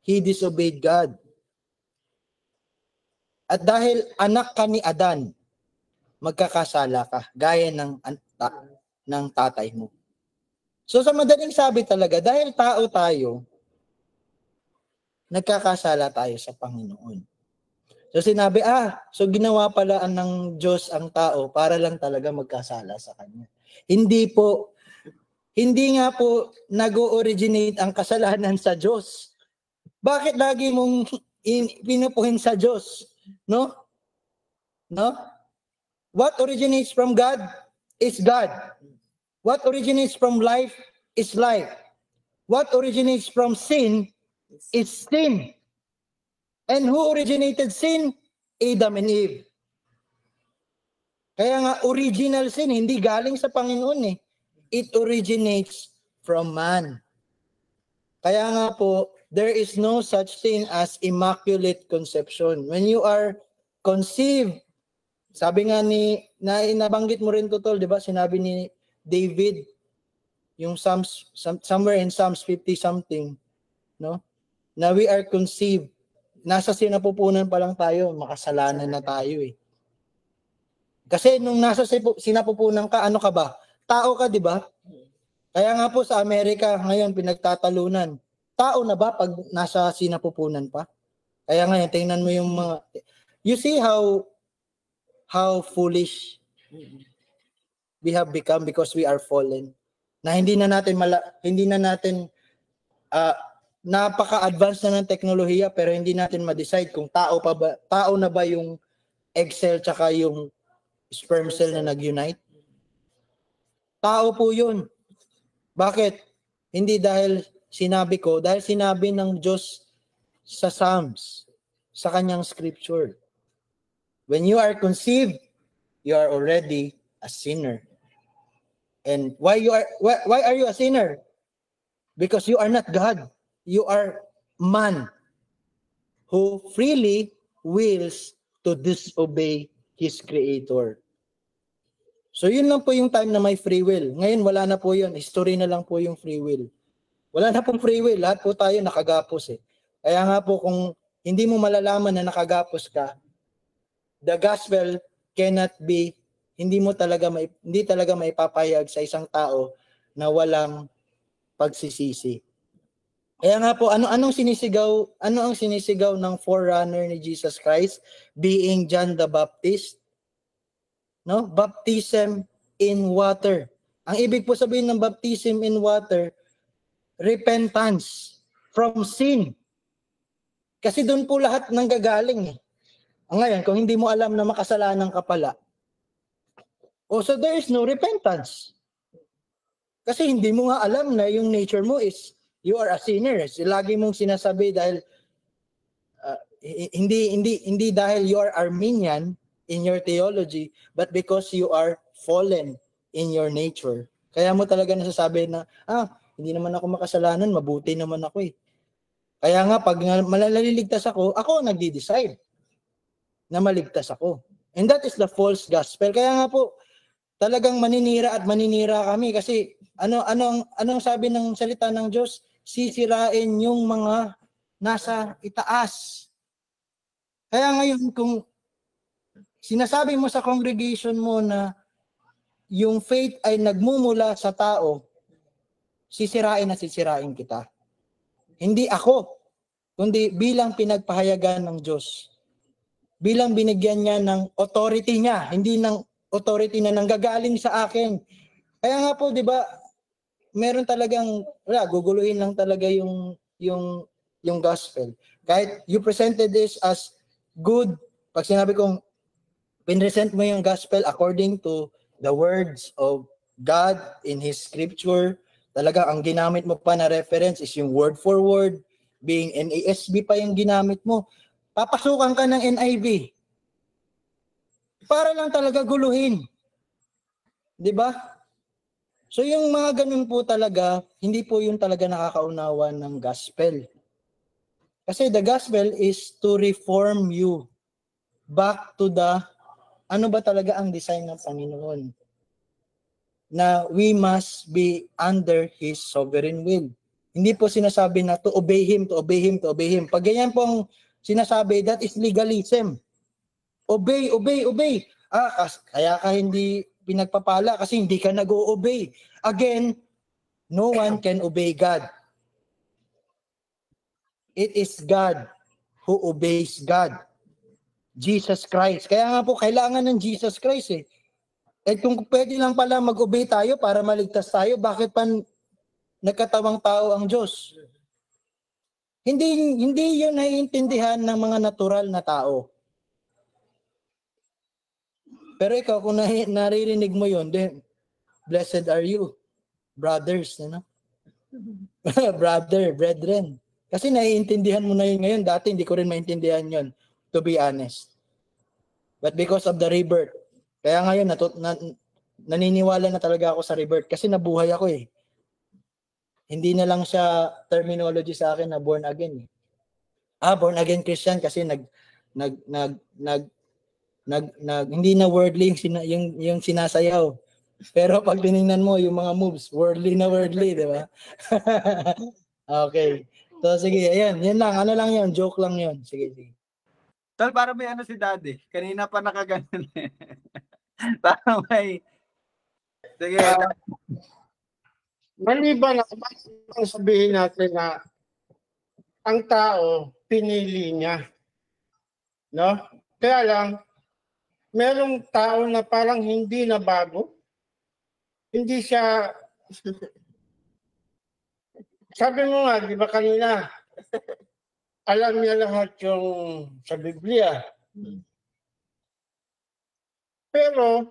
He disobeyed God. At dahil anak ka ni Adan, magkakasala ka, gaya ng tatay mo. So sa madaling sabi talaga, dahil tao tayo, nagkakasala tayo sa Panginoon. So sinabi, so ginawa pala ng Diyos ang tao para lang talaga magkasala sa Kanya. Hindi nga po nag-originate ang kasalanan sa Diyos. Bakit lagi mong pinupuhin sa Diyos? No? What originates from God is God. What originates from life is life. What originates from sin is sin. And who originated sin? Adam and Eve. Kaya nga original sin, hindi galing sa Panginoon eh. It originates from man. Kaya nga po, there is no such thing as immaculate conception. When you are conceived, sabi nga nabanggit mo rin to tol, di ba? Sinabi ni David, yung somewhere in Psalms 50 something, no? Na we are conceived. Nasa sinapupunan pa lang tayo, makasalanan na tayo eh. Kasi nung nasa sinapupunan ka, ano ka ba? Tao ka, di ba? Kaya nga po sa Amerika ngayon pinagtatalunan. Tao na ba pag nasa sinapupunan pa? Kaya ngayon, tingnan mo yung mga... You see how foolish we have become because we are fallen. Na hindi na natin napaka-advance na ng teknolohiya pero hindi natin ma-decide kung tao na ba yung egg cell tsaka yung sperm cell na nag-unite. Tao po yun. Bakit? Hindi dahil sinabi ng Diyos sa Psalms, sa kanyang scripture. When you are conceived, you are already a sinner. And why are you a sinner? Because you are not God. You are man who freely wills to disobey his creator. So yun lang po yung time na may free will. Ngayon wala na po yun. History na lang po yung free will. Wala na pong free will. Lahat po tayo nakagapos eh. Kaya nga po kung hindi mo malalaman na nakagapos ka, the gospel cannot be, hindi talaga maipapayag sa isang tao na walang pagsisisi. Kaya nga po, ano ang sinisigaw ng forerunner ni Jesus Christ, being John the Baptist? No? Baptism in water. Ang ibig po sabihin ng baptism in water, repentance from sin. Kasi doon po lahat nanggagaling eh. Ngayon, kung hindi mo alam na makasalanan ka pala, so there is no repentance. Kasi hindi mo nga alam na yung nature mo is you are a sinner. Lagi mong sinasabi dahil hindi dahil you are Arminian in your theology, but because you are fallen in your nature. Kaya mo talaga nasasabi na, hindi naman ako makasalanan, mabuti naman ako eh. Kaya nga, pag malaliligtas ako nagdi-decide na maligtas ako. And that is the false gospel. Kaya nga po, talagang maninira kami kasi anong sabi ng salita ng Diyos? Sisirain yung mga nasa itaas. Kaya ngayon kung sinasabi mo sa congregation mo na yung faith ay nagmumula sa tao, sisirain kita. Hindi ako, kundi bilang pinagpahayagan ng Diyos. Bilang binigyan niya ng authority niya, hindi ng authority na nanggagaling sa akin. Kaya nga po, 'di ba, meron talagang guguluhin lang talaga yung gospel. Kahit you presented this as good, pag sinabi kong pinresent mo yung gospel according to the words of God in His scripture, talaga ang ginamit mo pa na reference is yung word for word, being NASB pa yung ginamit mo, papasukan ka ng NIV. Para lang talaga guluhin. 'Di ba? So yung mga ganun po talaga, hindi po yung talaga nakakaunawa ng gospel. Kasi the gospel is to reform you back to the ano ba talaga ang design ng Panginoon. Na we must be under His sovereign will. Hindi po sinasabi na to obey Him, to obey Him, to obey Him. Pag ganyan pong sinasabi, that is legalism. Obey, obey, obey. Kaya ka hindi pinagpapala kasi hindi ka nag-o-obey. Again, no one can obey God. It is God who obeys God. Jesus Christ. Kaya nga po, kailangan ng Jesus Christ eh. Eh kung pwede lang pala mag-obey tayo para maligtas tayo, bakit pa nagkatawang tao ang Diyos? Hindi yun naiintindihan ng mga natural na tao. Pero ikaw, kung naririnig mo yun, then, blessed are you, brothers, ano? Brethren. Kasi naiintindihan mo na yun ngayon. Dati hindi ko rin maintindihan yun, to be honest. But because of the rebirth, kaya ngayon naniniwala na talaga ako sa rebirth kasi nabuhay ako eh. Hindi na lang siya terminology sa akin na born again. Born again Christian kasi hindi na worldly yung sinasayaw. Pero pag tiningnan mo yung mga moves, worldly na worldly, di ba? Okay. So sige, ayan, yan lang, ano lang yun, joke lang yun. Sige. Tol, para may ano si Daddy. Kanina pa nakaganon eh. Parang may... Sige. Maliban na sabihin natin na ang tao pinili niya. No? Kaya lang, merong tao na parang hindi na bago. Hindi siya... Sabi mo nga, di ba kanina, alam niya lahat yung sa Biblia. Pero,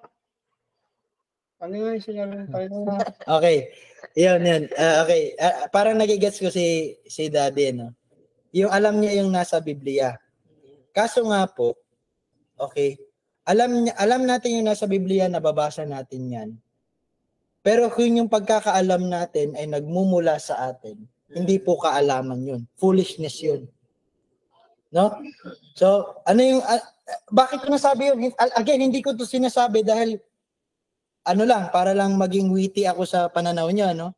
ano nga yung sinabi mo? Okay. Yun. Okay. Parang nagigets ko si Daddy, no? Yung alam niya yung nasa Biblia. Kaso nga po, okay, alam natin yung nasa Biblia, nababasa natin yan. Pero kung yung pagkakaalam natin ay nagmumula sa atin, hindi po kaalaman yun. Foolishness yun. No? So, ano yung, bakit ko nasabi yun? Again, hindi ko to sinasabi dahil, para lang maging witty ako sa pananaw niya, no?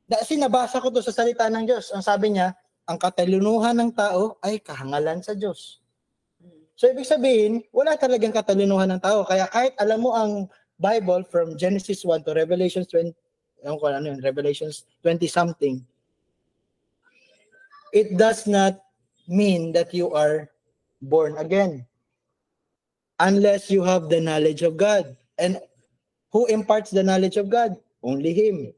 Kasi nabasa ko to sa salita ng Diyos. Ang sabi niya, ang katalinuhan ng tao ay kahangalan sa Diyos. So, ibig sabihin, wala talagang katalinuhan ng tao. Kaya kahit alam mo ang Bible from Genesis 1 to Revelation 20, Revelations 20 something, it does not mean that you are born again unless you have the knowledge of God. And who imparts the knowledge of God? Only Him.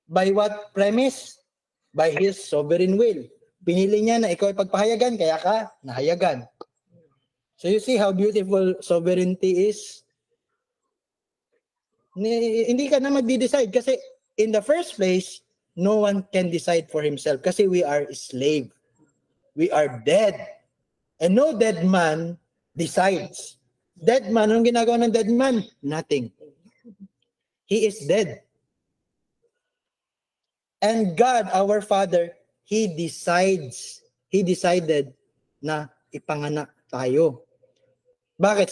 By what premise? By His sovereign will. Pinili niya na ikaw ay pagpahayagan, kaya ka nahayagan. So you see how beautiful sovereignty is? Hindi ka na magde-decide kasi in the first place, no one can decide for himself kasi we are slave. We are dead. And no dead man decides. Dead man, anong ginagawa ng dead man? Nothing. He is dead. And God, our Father, He decided na ipanganak tayo. Bakit?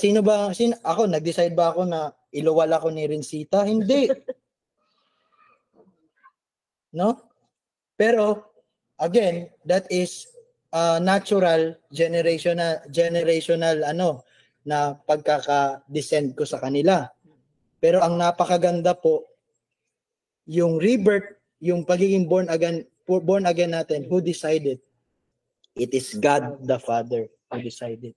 Ako, nag-decide ba ako na iluwal ako ni Rinsita? Hindi. No? Pero, again, that is natural, generational, na pagkaka-descend ko sa kanila. Pero ang napakaganda po, yung rebirth, yung pagiging born again natin, who decided? It is God the Father who decided.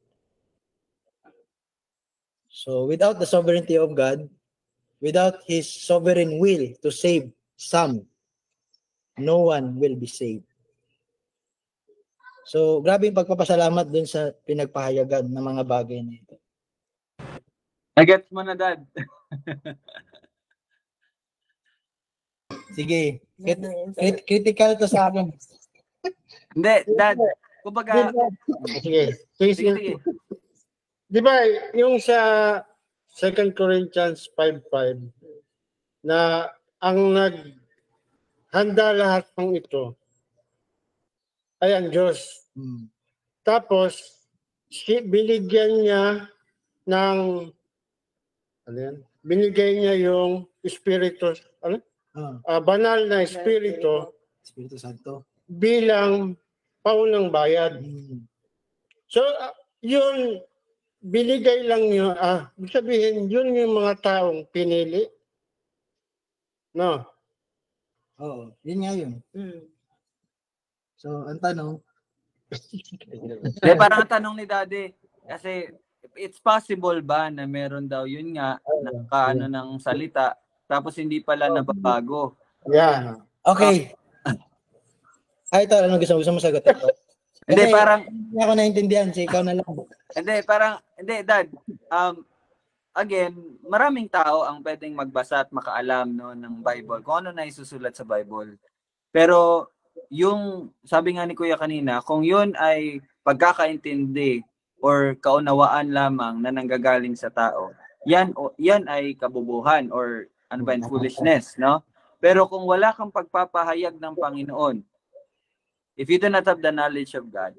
So without the sovereignty of God, without His sovereign will to save some, no one will be saved. So grabe yung pagpapasalamat dun sa pinagpahayagan ng mga bagay na ito. Nagets mo na, Dad. Sige, critical to sa akin. Hindi, Dad. Kumbaga, Sige. sige. Di ba, yung sa 2 Corinthians 5:5 na ang naghanda lahat ng ito ay ang Diyos. Tapos, binigyan niya ng, binigay niya yung Espiritu, banal na Espiritu, Espiritu Santo. bilang paunang bayad. So, yun, binigay lang yun, ibig sabihin, yun yung mga taong pinili. No? Oo, yun nga yun. So, ang tanong, Hindi, parang ang tanong ni Daddy, kasi it's possible ba na meron daw yun nga, nakaano ng salita, tapos hindi pala nababago. Yeah. okay. Ay, ito, ano gusto mo sagot ito? Hindi, Kasi, parang, hindi ako naintindihan, so ikaw na lang. hindi, parang, hindi, Dad, again, maraming tao ang pwedeng magbasa at makaalam no, ng Bible, kung ano na isusulat sa Bible. Pero, yung, sabi nga ni Kuya kanina, kung yun ay pagkakaintindi or kaunawaan lamang na nanggagaling sa tao, yan ay kabubuhan or ano ba, foolishness, no? Pero kung wala kang pagpapahayag ng Panginoon, if you do not have the knowledge of God,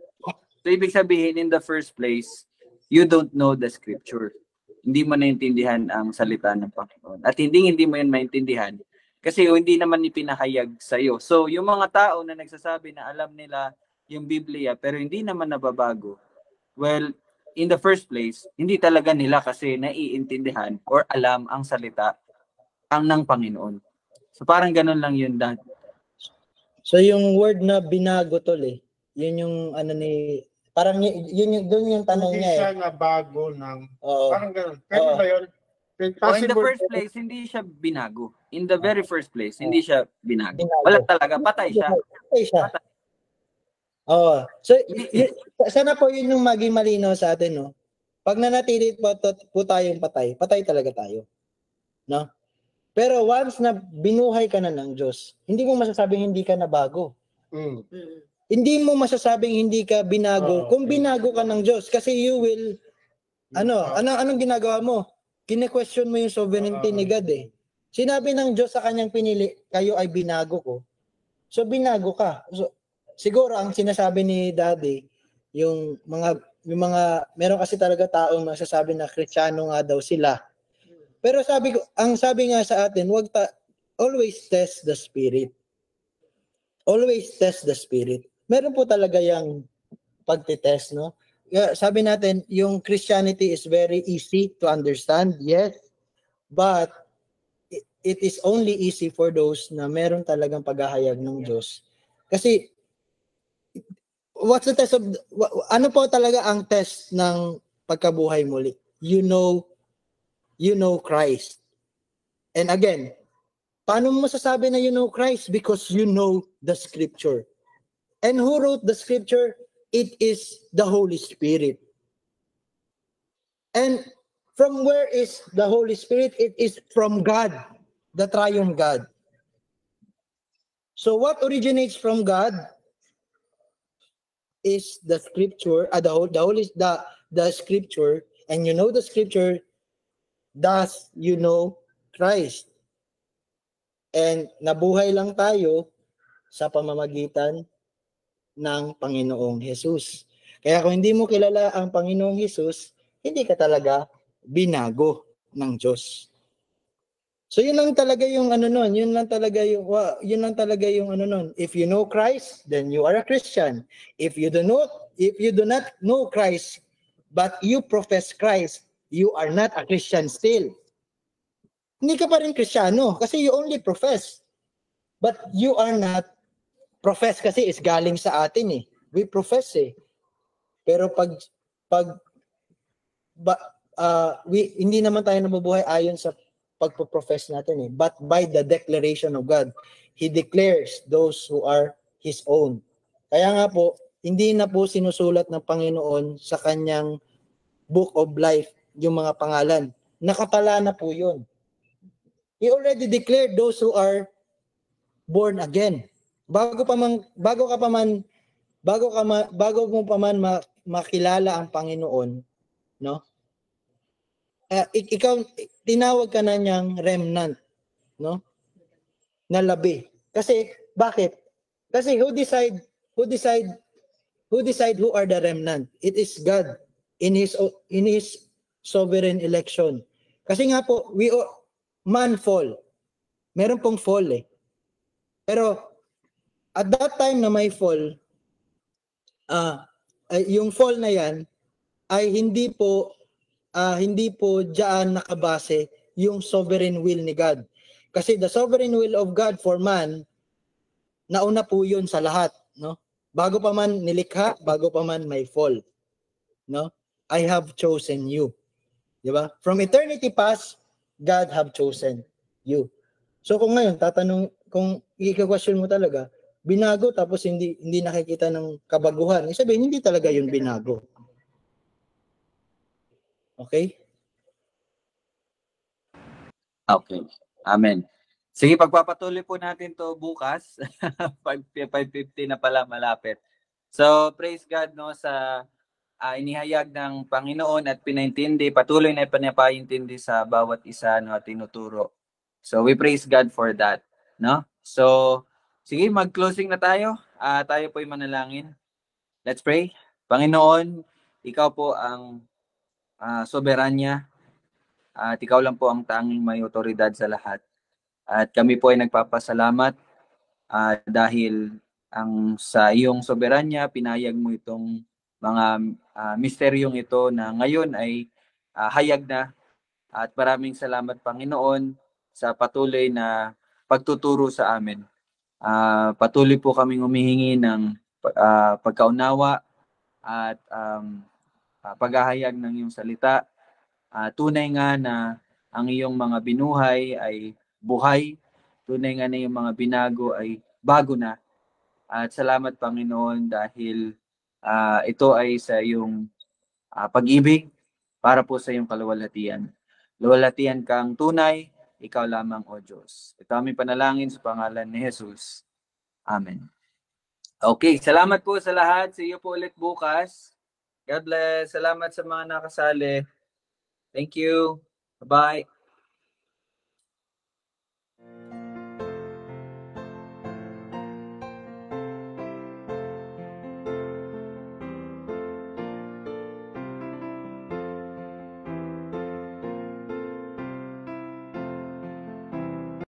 so ibig sabihin, in the first place, you don't know the scripture. Hindi mo naintindihan ang salita ng Panginoon. At hindi mo yan maintindihan kasi hindi naman ipinahayag sa iyo. So, yung mga tao na nagsasabi na alam nila yung Biblia pero hindi naman nababago, well, in the first place, hindi talaga nila kasi naiintindihan or alam ang salita ng Panginoon. So, parang ganun lang yun, Dad. So, yung word na binago, tol, yun yung ano ni, parang yun yung, doon yung tanong Hindi niya siya na bago ng, Oo. parang gano'n. Pwede ba yun? Oh, in the first place, hindi siya binago. In the very first place, hindi siya binago. Wala talaga, patay siya. Patay siya. Oo. So, sana po yun yung maging malinaw sa atin, no? Pag nanatili po tayong patay, patay talaga tayo. No? Pero once na binuhay ka na ng Diyos, hindi mo masasabing hindi ka na bago. Hindi mo masasabing hindi ka binago kung binago ka ng Diyos. Kasi you will, anong ginagawa mo? Kine-question mo yung sovereignty ni God eh. Sinabi ng Diyos sa kanyang pinili, kayo ay binago ko. So binago ka. So, siguro ang sinasabi ni Daddy, yung mga meron kasi talaga taong masasabi na Kristiyano nga daw sila. Pero ang sabi nga sa atin, always test the spirit. Always test the spirit. Meron po talaga yung pagtitest, no? Sabi natin, yung Christianity is very easy to understand, yes, but it is only easy for those na meron talagang paghahayag ng Diyos. Kasi, what's the test of, ano po talaga ang test ng pagkabuhay muli? You know Christ. And again, paano mo masasabi na you know Christ? Because you know the Scripture. And who wrote the Scripture? It is the Holy Spirit. And from where is the Holy Spirit? It is from God, the triune God. So what originates from God is the Scripture, the Scripture, and you know the Scripture, thus you know Christ. And nabuhay lang tayo sa pamamagitan ng Panginoong Jesus. Kaya kung hindi mo kilala ang Panginoong Jesus, hindi ka talaga binago ng Diyos. So yun lang talaga yung ano nun, yun lang talaga yung ano nun. If you know Christ, then you are a Christian. If you do not know Christ, but you profess Christ, you are not a Christian still. Hindi ka pa rin Kristiyano kasi you only profess. But you are not profess kasi is galing sa atin eh. We profess eh. Pero hindi naman tayo nabubuhay ayon sa pagpo-profess natin eh. But by the declaration of God, He declares those who are His own. Kaya nga po, hindi na po sinusulat ng Panginoon sa kanyang book of life yung mga pangalan. Nakatala na po yun. He already declared those who are born again. Bago mo pa man makilala ang Panginoon, no? ikaw, tinawag ka na niyang remnant, no? Na labi. Kasi, bakit? Kasi who decide who are the remnant? It is God in his sovereign election. Kasi nga po, man fall. Meron pong fall eh. Pero at that time na may fall, yung fall na yan ay hindi po diyan nakabase yung sovereign will ni God. Kasi the sovereign will of God for man, nauna po yun sa lahat, no? Bago pa man nilikha, bago pa man may fall, no? I have chosen you. Di ba? From eternity past, God have chosen you. So kung ngayon kung i-question mo talaga, binago tapos hindi nakikita ng kabaguhan, sabihin hindi talaga yun binago. Okay? Okay. Amen. Sige, pagpapatuloy po natin to bukas. 5:50 na pala, malapit. So, praise God no sa inihayag ng Panginoon at pinaintindi, patuloy na pinapaintindi sa bawat isa no at tinuturo. So, we praise God for that, no? So, sige, mag-closing na tayo. Tayo po'y manalangin. Let's pray. Panginoon, ikaw po ang soberanya at ikaw lang po ang tanging may otoridad sa lahat. At kami po ay nagpapasalamat dahil sa iyong soberanya, pinayag mo itong mga misteryong ito na ngayon ay hayag na. At maraming salamat, Panginoon, sa patuloy na pagtuturo sa amin. Patuloy po kaming humihingi ng pagkaunawa at paghahayag ng iyong salita. Tunay nga na ang iyong mga binuhay ay buhay. Tunay nga na yung mga binago ay bago na. At salamat, Panginoon, dahil ito ay sa iyong pag-ibig para po sa iyong kaluwalhatian. Luwalhatian kang tunay, ikaw lamang, O Diyos. Ito aming panalangin sa pangalan ni Jesus. Amen. Okay, salamat po sa lahat. See you po ulit bukas. God bless. Salamat sa mga nakasali. Thank you. Bye-bye.